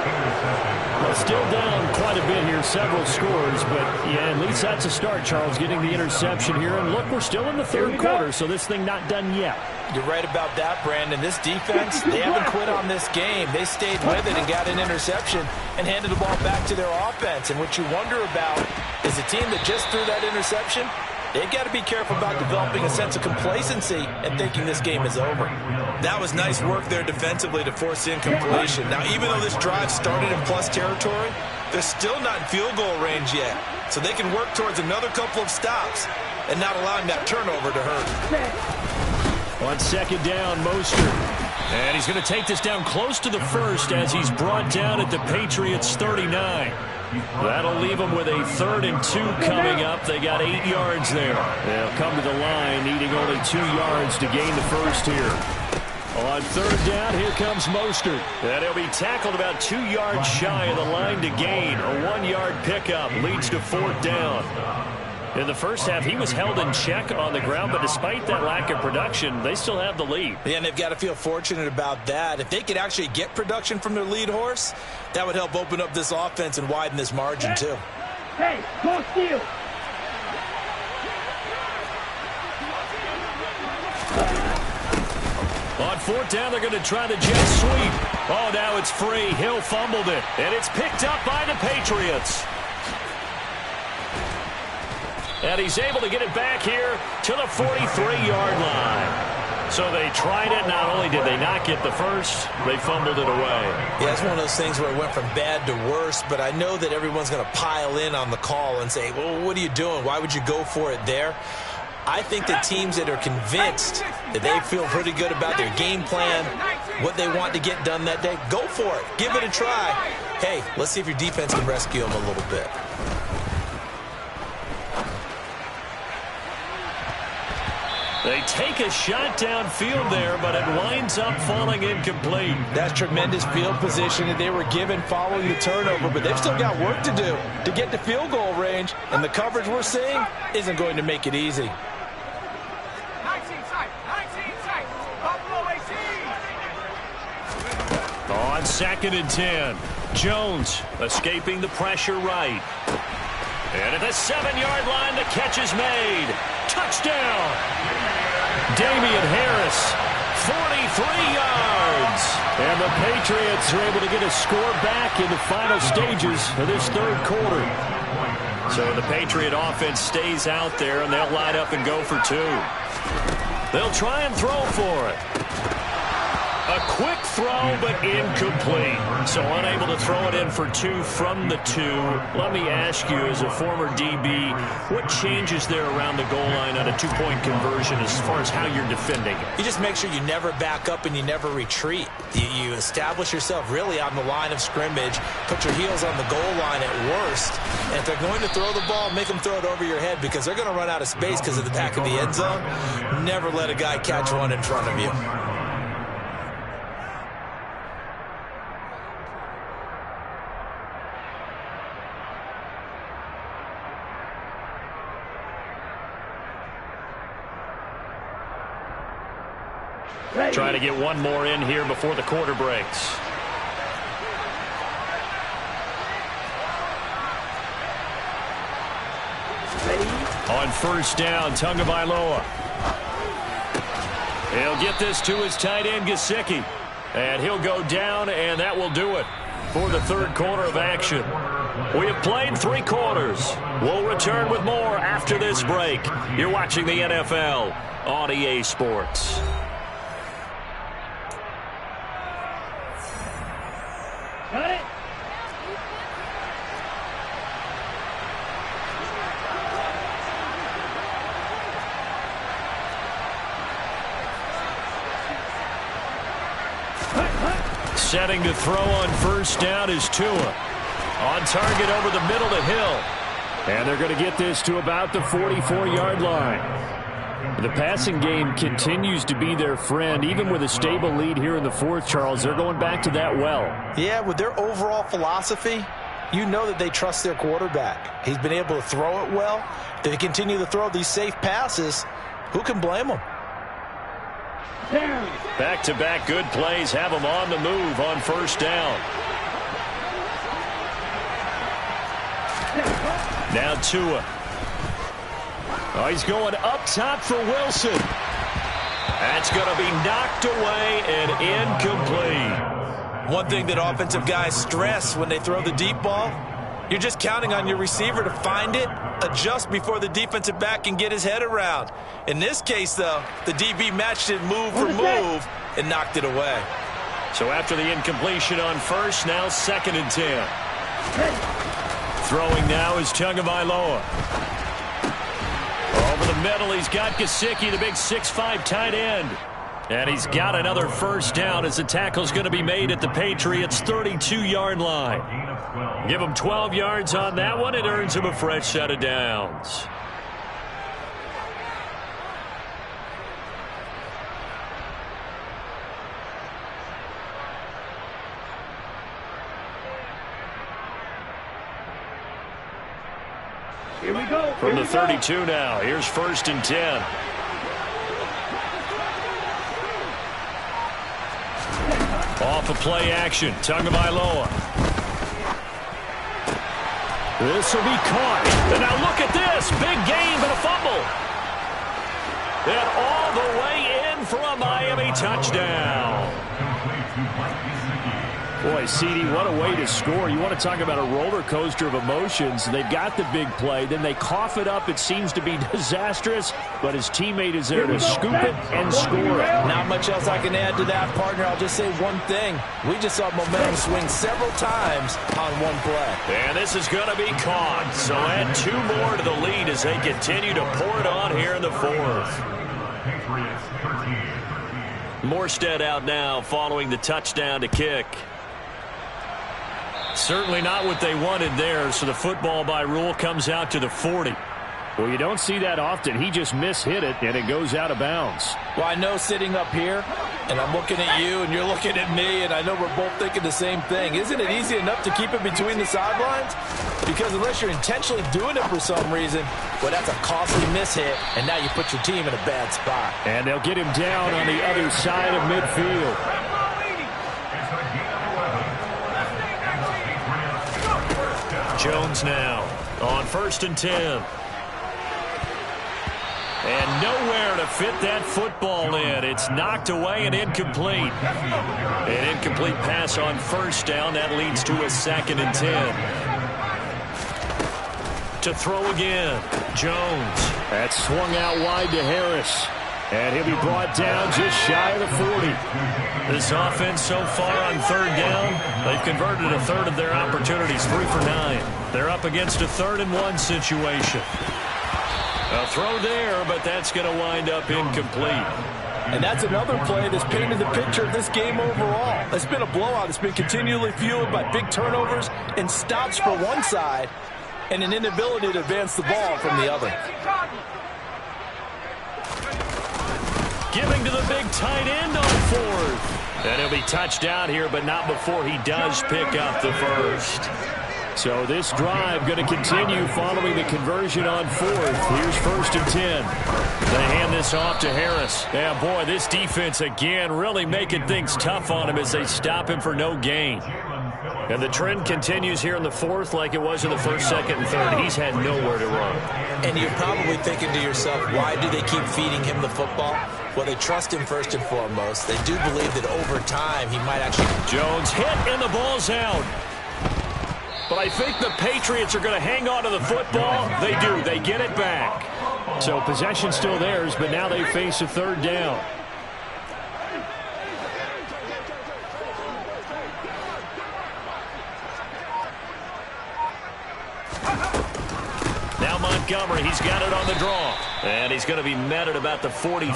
Well, still down quite a bit here, several scores, but yeah, at least that's a start, Charles, getting the interception here. And look, we're still in the third quarter, so this thing not done yet. You're right about that, Brandon. This defense, they haven't quit on this game. They stayed with it and got an interception and handed the ball back to their offense. And what you wonder about is a team that just threw that interception, they've got to be careful about developing a sense of complacency and thinking this game is over. That was nice work there defensively to force incompletion. Now, even though this drive started in plus territory, they're still not in field goal range yet. So they can work towards another couple of stops and not allowing that turnover to hurt. On 2nd down, Mostert. And he's going to take this down close to the first as he's brought down at the Patriots' 39. That'll leave them with a 3rd and 2 coming up. They got 8 yards there. They'll come to the line, needing only 2 yards to gain the first here. On 3rd down, here comes Mostert. And he'll be tackled about 2 yards shy of the line to gain. A 1-yard pickup leads to 4th down. In the first half, he was held in check on the ground, but despite that lack of production, they still have the lead. Yeah, and they've got to feel fortunate about that. If they could actually get production from their lead horse, that would help open up this offense and widen this margin, too. Hey, go steal. On 4th down, they're going to try the jet sweep. Oh, now it's free. Hill fumbled it, and it's picked up by the Patriots. And he's able to get it back here to the 43-yard line. So they tried it. Not only did they not get the first, they fumbled it away. Yeah, it's one of those things where it went from bad to worse, but I know that everyone's going to pile in on the call and say, well, what are you doing? Why would you go for it there? I think that teams that are convinced that they feel pretty good about their game plan, what they want to get done that day, go for it. Give it a try. Hey, let's see if your defense can rescue them a little bit. They take a shot downfield there, but it winds up falling incomplete. That's tremendous field position that they were given following the turnover, but they've still got work to do to get to field goal range, and the coverage we're seeing isn't going to make it easy. On 2nd and 10, Jones escaping the pressure right. And at the 7-yard line, the catch is made. Touchdown! Damian Harris, 43 yards. And the Patriots are able to get a score back in the final stages of this third quarter. So the Patriot offense stays out there, and they'll line up and go for 2. They'll try and throw for it. A quick throw, but incomplete. So unable to throw it in for 2 from the 2. Let me ask you, as a former DB, what changes there around the goal line on a 2-point conversion as far as how you're defending it? You just make sure you never back up and you never retreat. You establish yourself really on the line of scrimmage, put your heels on the goal line at worst, and if they're going to throw the ball, make them throw it over your head because they're going to run out of space because of the back of the end zone. Never let a guy catch one in front of you. Trying to get one more in here before the quarter breaks. On first down, Tagovailoa. He'll get this to his tight end, Gesicki. And he'll go down, and that will do it for the third quarter of action. We have played 3 quarters. We'll return with more after this break. You're watching the NFL on EA Sports. Got it. Setting to throw on first down is Tua. On target over the middle to Hill. And they're going to get this to about the 44-yard line. The passing game continues to be their friend. Even with a stable lead here in the fourth, Charles, they're going back to that well. Yeah, with their overall philosophy, you know that they trust their quarterback. He's been able to throw it well. They continue to throw these safe passes. Who can blame them? Back-to-back good plays have him on the move on first down. Now Tua. Oh, he's going up top for Wilson. That's going to be knocked away and incomplete. One thing that offensive guys stress when they throw the deep ball, you're just counting on your receiver to find it, adjust before the defensive back can get his head around. In this case, though, the DB matched it move for move and knocked it away. So after the incompletion on first, now 2nd and 10. Throwing now is Tagovailoa. Over the middle, he's got Gesicki, the big 6'5" tight end. And he's got another first down as the tackle's going to be made at the Patriots' 32-yard line. Give him 12 yards on that one. It earns him a fresh set of downs. Here we go. From the 32 now, here's 1st and 10. Off of play action, Tagovailoa. This will be caught. And now look at this. Big gain, but a fumble. And all the way in for a Miami touchdown. Boy, CD, what a way to score. You want to talk about a roller coaster of emotions. They've got the big play. Then they cough it up. It seems to be disastrous, but his teammate is there to scoop it and score it. Not much else I can add to that, partner. I'll just say one thing. We just saw momentum swing several times on one play. And this is going to be caught. So add 2 more to the lead as they continue to pour it on here in the 4th. Morstead out now following the touchdown to kick. Certainly not what they wanted there, so the football by rule comes out to the 40. Well, you don't see that often. He just mishit it, and it goes out of bounds. Well, I know sitting up here, and I'm looking at you, and you're looking at me, and I know we're both thinking the same thing. Isn't it easy enough to keep it between the sidelines? Because unless you're intentionally doing it for some reason, well, that's a costly mishit, and now you put your team in a bad spot. And they'll get him down on the other side of midfield. Jones now on 1st and 10. And nowhere to fit that football in. It's knocked away and incomplete. An incomplete pass on first down. That leads to a 2nd and 10. To throw again, Jones. That swung out wide to Harris. And he'll be brought down just shy of the 40. This offense so far on 3rd down, they've converted a 1/3 of their opportunities, 3 for 9. They're up against a 3rd and 1 situation. A throw there, but that's going to wind up incomplete. And that's another play that's painted the picture of this game overall. It's been a blowout. It's been continually fueled by big turnovers and stops for one side and an inability to advance the ball from the other. Giving to the big tight end on 4th. And he'll be touched out here, but not before he does pick up the first. So this drive going to continue following the conversion on fourth. Here's 1st and 10. They hand this off to Harris. Yeah, boy, this defense again really making things tough on him as they stop him for no gain. And the trend continues here in the fourth like it was in the first, second, and third. He's had nowhere to run. And you're probably thinking to yourself, why do they keep feeding him the football? Well, they trust him first and foremost. They do believe that over time he might actually... Jones hit and the ball's out. But I think the Patriots are going to hang on to the football. They do. They get it back. So possession still theirs, but now they face a 3rd down. Now Montgomery, he's got it on the draw. And he's going to be met at about the 43.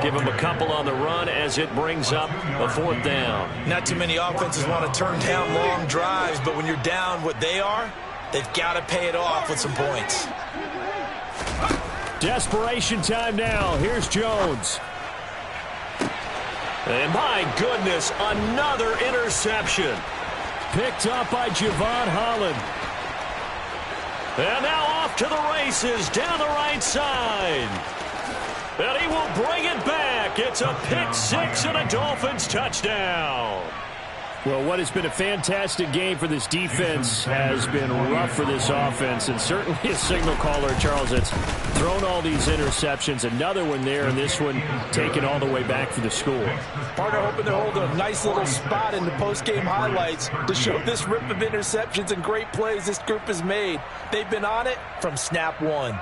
Give him a couple on the run as it brings up a 4th down. Not too many offenses want to turn down long drives, but when you're down what they are, they've got to pay it off with some points. Desperation time now. Here's Jones. And my goodness, another interception. Picked up by Javon Holland. And now off to the races down the right side. And he will bring it back. It's a pick six and a Dolphins touchdown. Well, what has been a fantastic game for this defense has been rough for this offense, and certainly a signal caller, Charles, that's thrown all these interceptions. Another one there, and this one taken all the way back for the score. Partner hoping to hold a nice little spot in the post-game highlights to show this rip of interceptions and great plays this group has made. They've been on it from snap one.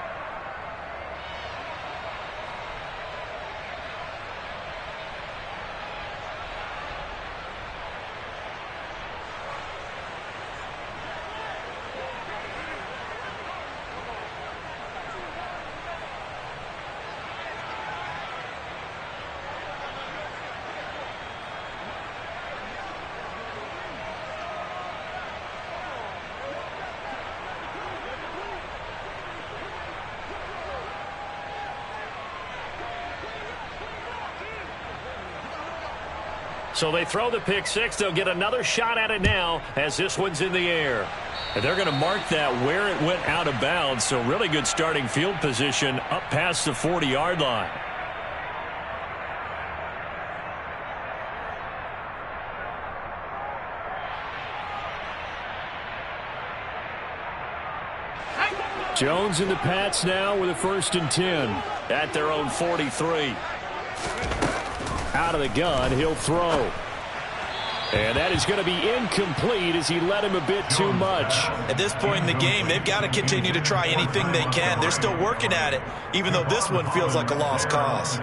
So they throw the pick six. They'll get another shot at it now as this one's in the air. And they're going to mark that where it went out of bounds. So really good starting field position up past the 40-yard line. Jones and the Pats now with a 1st and 10. At their own 43. Out of the gun, he'll throw. And that is going to be incomplete as he led him a bit too much. At this point in the game, they've got to continue to try anything they can. They're still working at it, even though this one feels like a lost cause.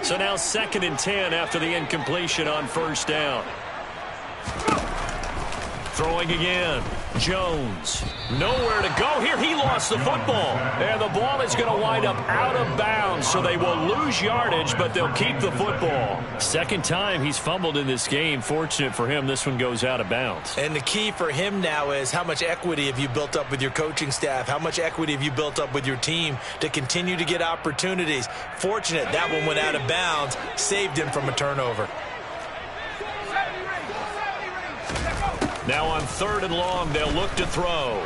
So now 2nd and 10 after the incompletion on 1st down. Throwing again. Jones. Nowhere to go here. He lost the football. And the ball is going to wind up out of bounds, so they will lose yardage, but they'll keep the football. Second time he's fumbled in this game. Fortunate for him, this one goes out of bounds. And the key for him now is how much equity have you built up with your coaching staff? How much equity have you built up with your team to continue to get opportunities? Fortunate that one went out of bounds, saved him from a turnover. Now on 3rd and long, they'll look to throw.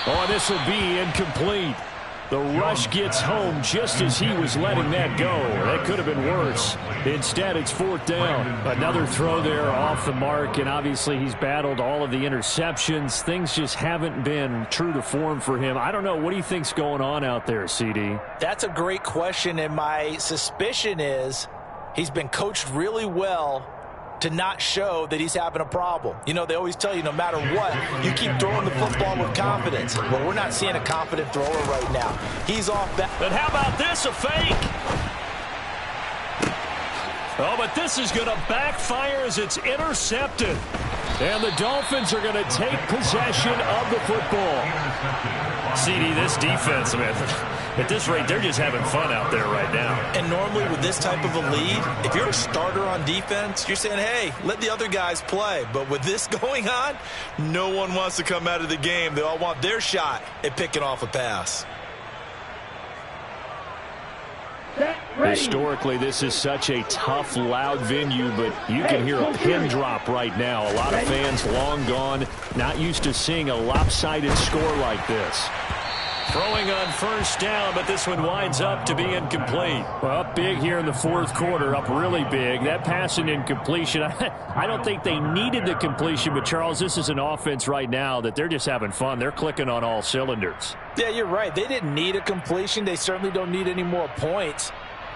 Oh, this will be incomplete. The rush gets home just as he was letting that go. That could have been worse. Instead, it's 4th down. Another throw there off the mark, and obviously he's battled all of the interceptions. Things just haven't been true to form for him. I don't know. What do you think's going on out there, CD? That's a great question, and my suspicion is he's been coached really well to not show that he's having a problem. You know, they always tell you no matter what, you keep throwing the football with confidence. Well, we're not seeing a confident thrower right now. He's off back. And how about this, a fake? Oh, but this is going to backfire as it's intercepted. And the Dolphins are going to take possession of the football. CD, this defense, man, at this rate, they're just having fun out there right now. And normally with this type of a lead, if you're a starter on defense, you're saying, hey, let the other guys play. But with this going on, no one wants to come out of the game. They all want their shot at picking off a pass. Historically, this is such a tough, loud venue, but you can hear a pin drop right now. A lot of fans long gone, not used to seeing a lopsided score like this. Throwing on first down, but this one winds up to be incomplete. Well, up big here in the fourth quarter, up really big. That pass and incompletion, I don't think they needed the completion, but, Charles, this is an offense right now that they're just having fun. They're clicking on all cylinders. Yeah, you're right. They didn't need a completion. They certainly don't need any more points,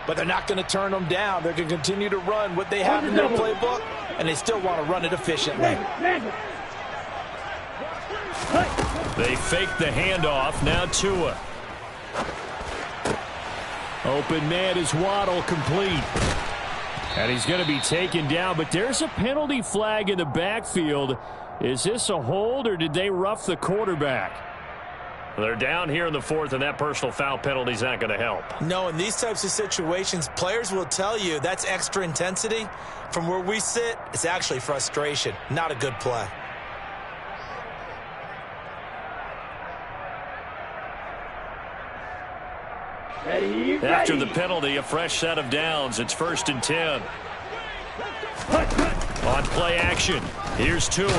but they're not going to turn them down. They're going to continue to run what they have in their playbook, and they still want to run it efficiently. They fake the handoff. Now Tua. Open man is Waddle, complete. And he's going to be taken down, but there's a penalty flag in the backfield. Is this a hold, or did they rough the quarterback? They're down here in the fourth, and that personal foul penalty is not going to help. No, in these types of situations, players will tell you that's extra intensity. From where we sit, it's actually frustration, not a good play. After the penalty, a fresh set of downs. It's 1st and 10. On play action, here's Tua.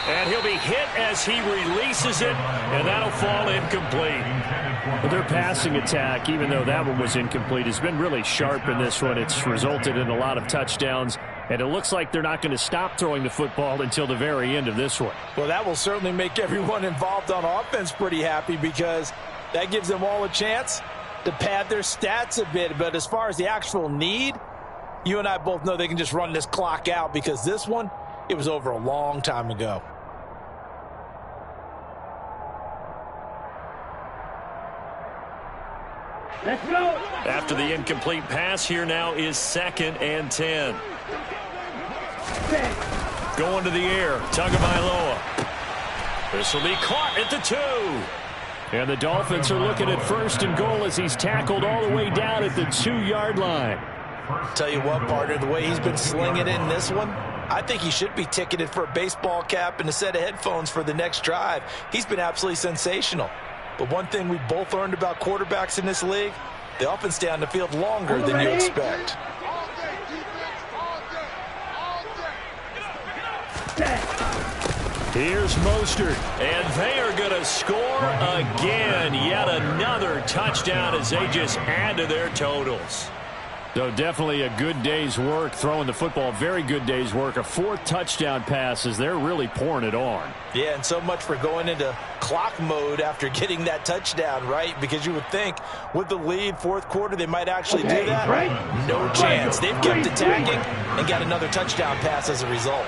And he'll be hit as he releases it, and that'll fall incomplete. But their passing attack, even though that one was incomplete, has been really sharp in this one. It's resulted in a lot of touchdowns, and it looks like they're not going to stop throwing the football until the very end of this one. Well, that will certainly make everyone involved on offense pretty happy, because that gives them all a chance to pad their stats a bit. But as far as the actual need, you and I both know they can just run this clock out, because this one, it was over a long time ago. Let's go. After the incomplete pass, here now is 2nd and 10. Going to the air, Tagovailoa. This will be caught at the 2. And the Dolphins are looking at 1st and goal as he's tackled all the way down at the 2-yard line. Tell you what, partner, the way he's been slinging it in this one, I think he should be ticketed for a baseball cap and a set of headphones for the next drive. He's been absolutely sensational. But one thing we both learned about quarterbacks in this league, they often stay on the field longer than you expect. Here's Mostert. And they are going to score again. Yet another touchdown as they just add to their totals. So definitely a good day's work throwing the football. Very good day's work. A 4th touchdown pass as they're really pouring it on. Yeah, and so much for going into clock mode after getting that touchdown, right? Because you would think with the lead, 4th quarter, they might actually do that. Right. No chance. They've kept attacking and got another touchdown pass as a result.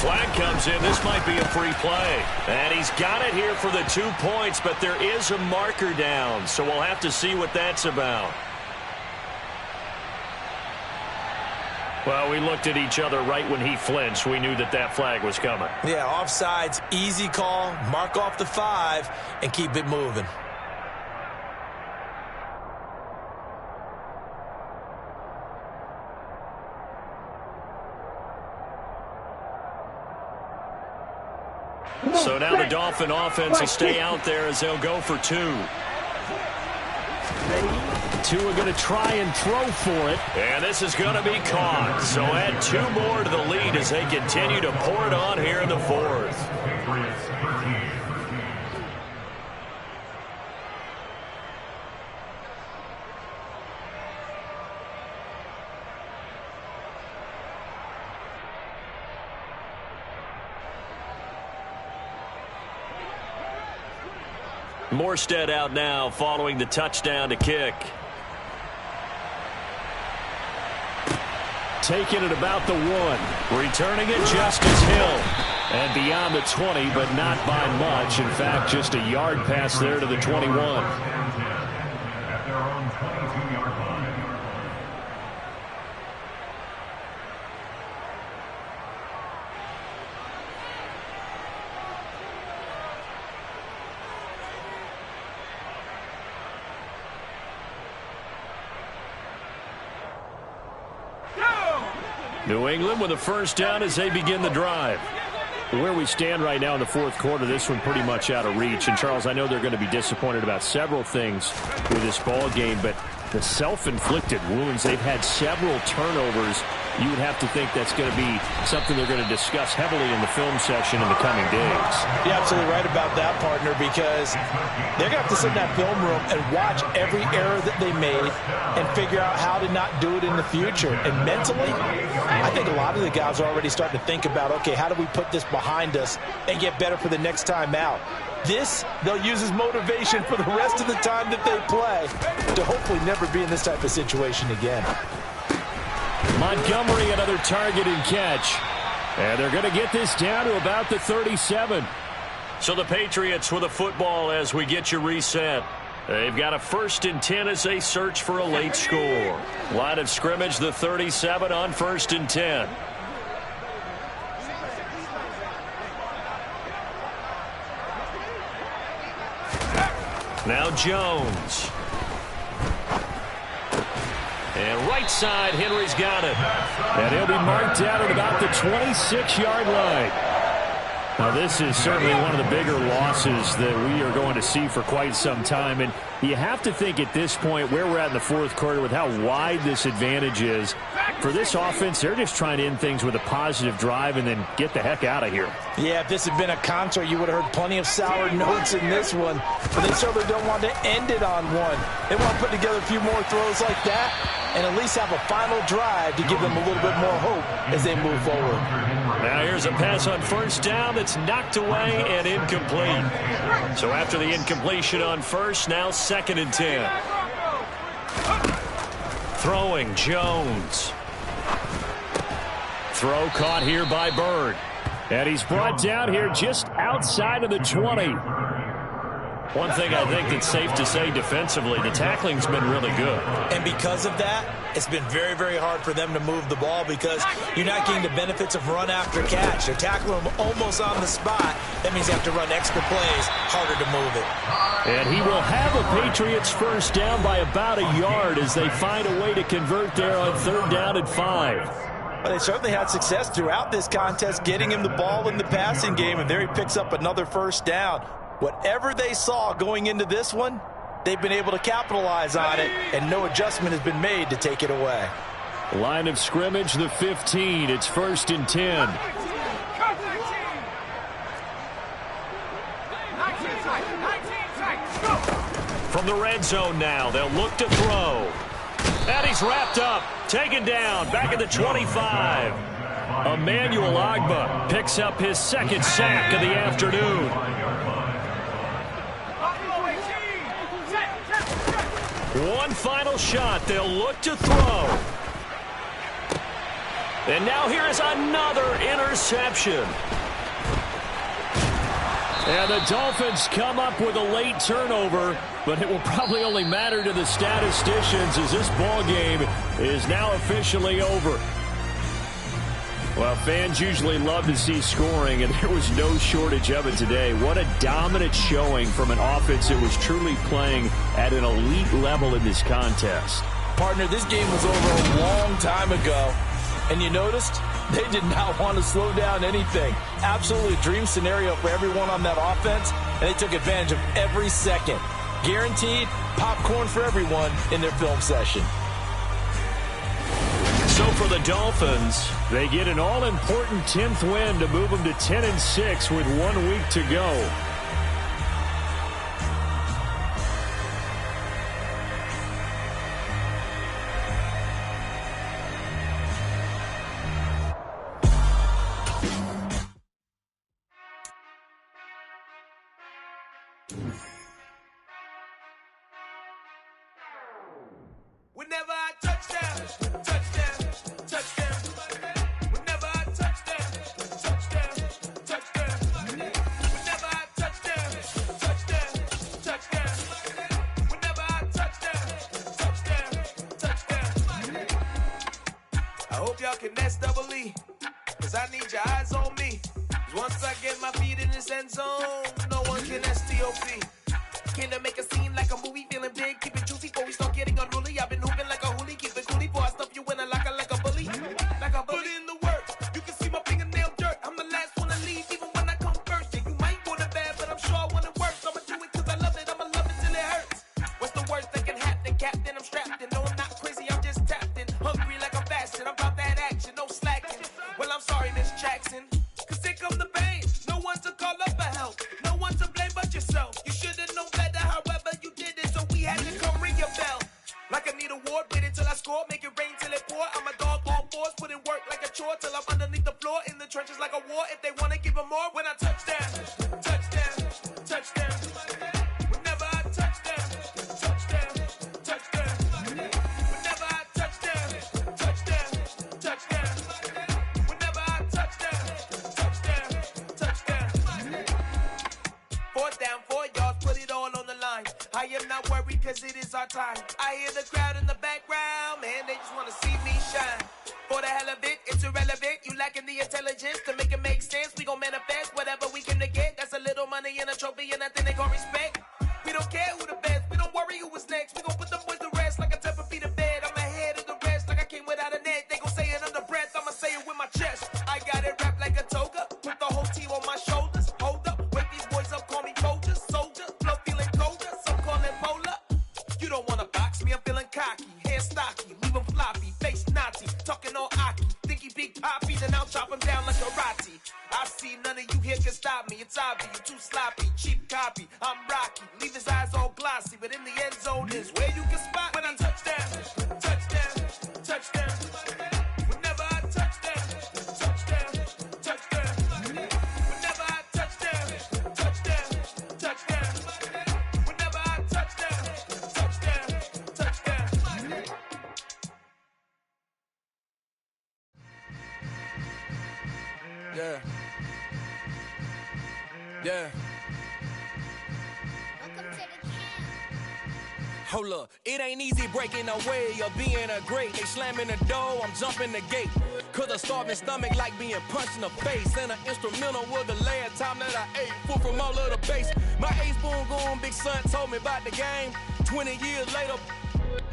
Flag comes in. This might be a free play. And he's got it here for the 2 points, but there is a marker down. So we'll have to see what that's about. Well, we looked at each other right when he flinched. We knew that that flag was coming. Yeah, offsides, easy call, mark off the 5, and keep it moving. So now the Dolphin offense will stay out there as they'll go for 2. Tua going to try and throw for it. And this is going to be caught. So add 2 more to the lead as they continue to pour it on here in the 4th. Morstead out now following the touchdown to kick. Taking it about the 1. Returning it, Justice Hill. And beyond the 20, but not by much. In fact, just a yard pass there to the 21. At their own 22-yard line. New England with a first down as they begin the drive. Where we stand right now in the fourth quarter, this one pretty much out of reach. And, Charles, I know they're going to be disappointed about several things with this ball game, but the self-inflicted wounds, they've had several turnovers. You would have to think that's going to be something they're going to discuss heavily in the film session in the coming days. You're absolutely right about that, partner, because they're going to have to sit in that film room and watch every error that they made and figure out how to not do it in the future. And mentally, I think a lot of the guys are already starting to think about, okay, how do we put this behind us and get better for the next time out? This, they'll use as motivation for the rest of the time that they play to hopefully never be in this type of situation again. Montgomery, another target and catch. And they're going to get this down to about the 37. So the Patriots with a football as we get you reset. They've got a 1st and 10 as they search for a late score. Line of scrimmage, the 37 on 1st and 10. Now Jones. And right side, Henry's got it. And he'll be marked out at about the 26-yard line. Now, this is certainly one of the bigger losses that we are going to see for quite some time. And you have to think at this point where we're at in the fourth quarter with how wide this advantage is. For this offense, they're just trying to end things with a positive drive and then get the heck out of here. Yeah, if this had been a concert, you would have heard plenty of sour notes in this one. But they certainly don't want to end it on one. They want to put together a few more throws like that and at least have a final drive to give them a little bit more hope as they move forward. Now here's a pass on 1st down that's knocked away and incomplete. So after the incompletion on 1st, now 2nd and 10. Throwing Jones. Throw caught here by Bird. And he's brought down here just outside of the 20. One thing I think that's safe to say defensively, the tackling's been really good. And because of that, it's been very, very hard for them to move the ball because you're not getting the benefits of run after catch. They're tackling them almost on the spot. That means you have to run extra plays, harder to move it. And he will have a Patriots first down by about a yard as they find a way to convert there on 3rd down and 5. Well, they certainly had success throughout this contest, getting him the ball in the passing game, and there he picks up another first down. Whatever they saw going into this one, they've been able to capitalize on it, and no adjustment has been made to take it away. Line of scrimmage, the 15. It's 1st and 10. From the red zone now, they'll look to throw. And he's wrapped up, taken down, back at the 25. Emmanuel Ogbah picks up his 2nd sack of the afternoon. One final shot. They'll look to throw. And now here is another interception. And the Dolphins come up with a late turnover, but it will probably only matter to the statisticians as this ball game is now officially over. Well, fans usually love to see scoring, and there was no shortage of it today. What a dominant showing from an offense that was truly playing at an elite level in this contest. Partner, this game was over a long time ago, and you noticed they did not want to slow down anything. Absolutely a dream scenario for everyone on that offense, and they took advantage of every second. Guaranteed popcorn for everyone in their film session. So for the Dolphins, they get an all-important 10th win to move them to 10-6 with 1 week to go. Whenever I touchdown, touchdown, touchdown. Whenever I touchdown, touchdown, touchdown. Whenever I touchdown, touchdown, touchdown. Whenever I touchdown, touchdown, touchdown. I hope y'all can nest double E, cause I need your eyes on me. Cause once I get my feet in this end zone, no one can STOP. Came to make a scene like a movie, feeling big, keep it juicy before we start getting unruly. I've been hooping like a hoolie, keep it coolie before I stuff you in a locker like a bully. Like a bully. more. I'm a dog on force, put in work like a chore till I'm underneath the floor in the trenches like a war. If they wanna give them more, when I touch down, touchdown, touchdown. Whenever I touch down, touchdown, touchdown. Whenever I touch down, touchdown, touchdown. Whenever I touch down, touchdown, touchdown. 4th down, 4 yards, put it all on the line. I am not worried cause it is our time. I hear the crowd in the background, man, they just wanna see me shine. For the hell of it, it's irrelevant. You lacking the intelligence to make it make sense. We gon' manifest whatever we came to get. That's a little money and a trophy and nothing they gon' respect. We don't care who the best, we don't worry who was next. We gon' put them boys to rest like a temper feet of bed. I'm ahead of the rest like I came without a net. They gon' say it under breath, I'ma say it with my chest. I got it wrapped like a toga, put the whole team on my shoulders. Hold up, wake these boys up, call me Folger, soldier. Flow feeling colder, some call it polar. You don't wanna box me, I'm feeling cocky. Hair stocky, leave him floppy, face naughty. Talking all aki, think he big poppy, then I'll chop him down like a Rati. I see none of you here can stop me. It's obvious, you too sloppy, cheap copy. I'm Rocky, leave his eyes all glossy, but in the end zone is where you can spot when I touch down, touchdown, touchdown. Whenever I touch down, touchdown, touchdown. Whenever I touch down, touchdown, touchdown. Whenever I touch down, touchdown, touchdown. Yeah. Yeah. Hold up, it ain't easy breaking away or being a great. They slamming the door, I'm jumping the gate. Cause a starving stomach like being punched in the face. And an instrumental was the last time that I ate food from all of the base. My A-spoon going big son told me about the game. 20 years later,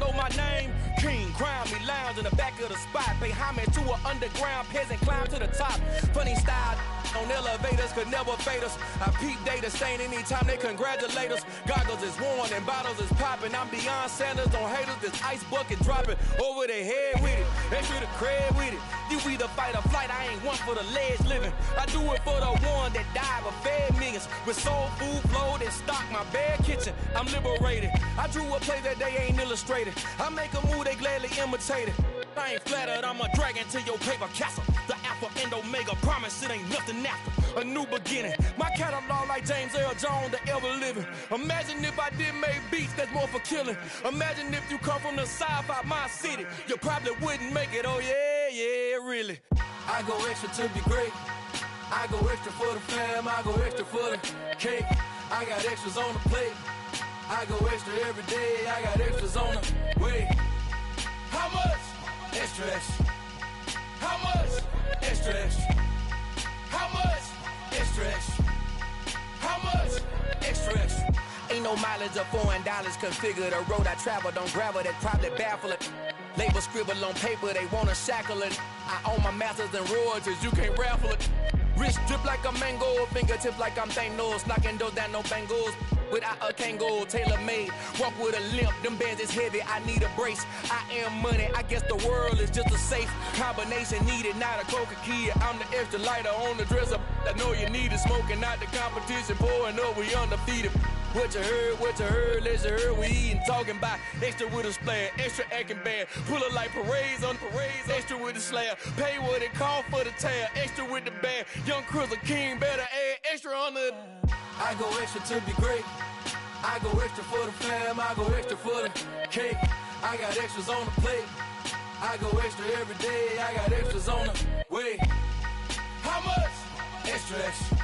know my name. King, crown me, lounge in the back of the spot. Pay homage to an underground peasant, climb to the top. Funny style on elevators could never fade us. I peep data stain anytime they congratulate us. Goggles is worn and bottles is popping. I'm beyond Sanders on haters, this ice bucket dropping over their head with it. Extra the cred with it. You either fight or flight, I ain't one for the ledge living. I do it for the one that died but fed millions. With soul food flowed and stocked my bare kitchen. I'm liberated. I drew a play that they ain't illustrated. I make a move, they gladly imitate it. I ain't flattered, I'm a dragon to your paper castle. The Alpha and Omega, promise it ain't nothing after. A new beginning. My catalog like James Earl Jones, the ever living. Imagine if I did make beats that's more for killing. Imagine if you come from the south out my city. You probably wouldn't make it, oh yeah, yeah, really. I go extra to be great. I go extra for the fam, I go extra for the cake. I got extras on the plate. I go extra every day, I got extras on the way. How much? Extra, extra. How much? Extra, extra. How much? Extra, extra. How much? Extra, extra. Ain't no mileage of $4 configure the road I travel. Don't gravel that probably baffle it. Label scribble on paper, they wanna shackle it. I own my masters and royalties, you can't raffle it. Wrist drip like a mango, fingertips like I'm Thanos. Knocking those down, no bangles. Without a Kango, tailor-made. Walk with a limp, them bands is heavy, I need a brace. I am money, I guess the world is just a safe combination needed, not a coca key. I'm the extra lighter on the dresser. I know you need it, smoking out the competition, pouring up, we undefeated. What you heard, let's hear we eatin', talking about extra with a splash, extra acting bad, pull it like parades on parades, extra with the slab, pay what it cost for the tab, extra with the bag, young Chris a king, better add extra on the. I go extra to be great, I go extra for the fam, I go extra for the cake, I got extras on the plate, I go extra every day, I got extras on the way. How much? Extra, extra.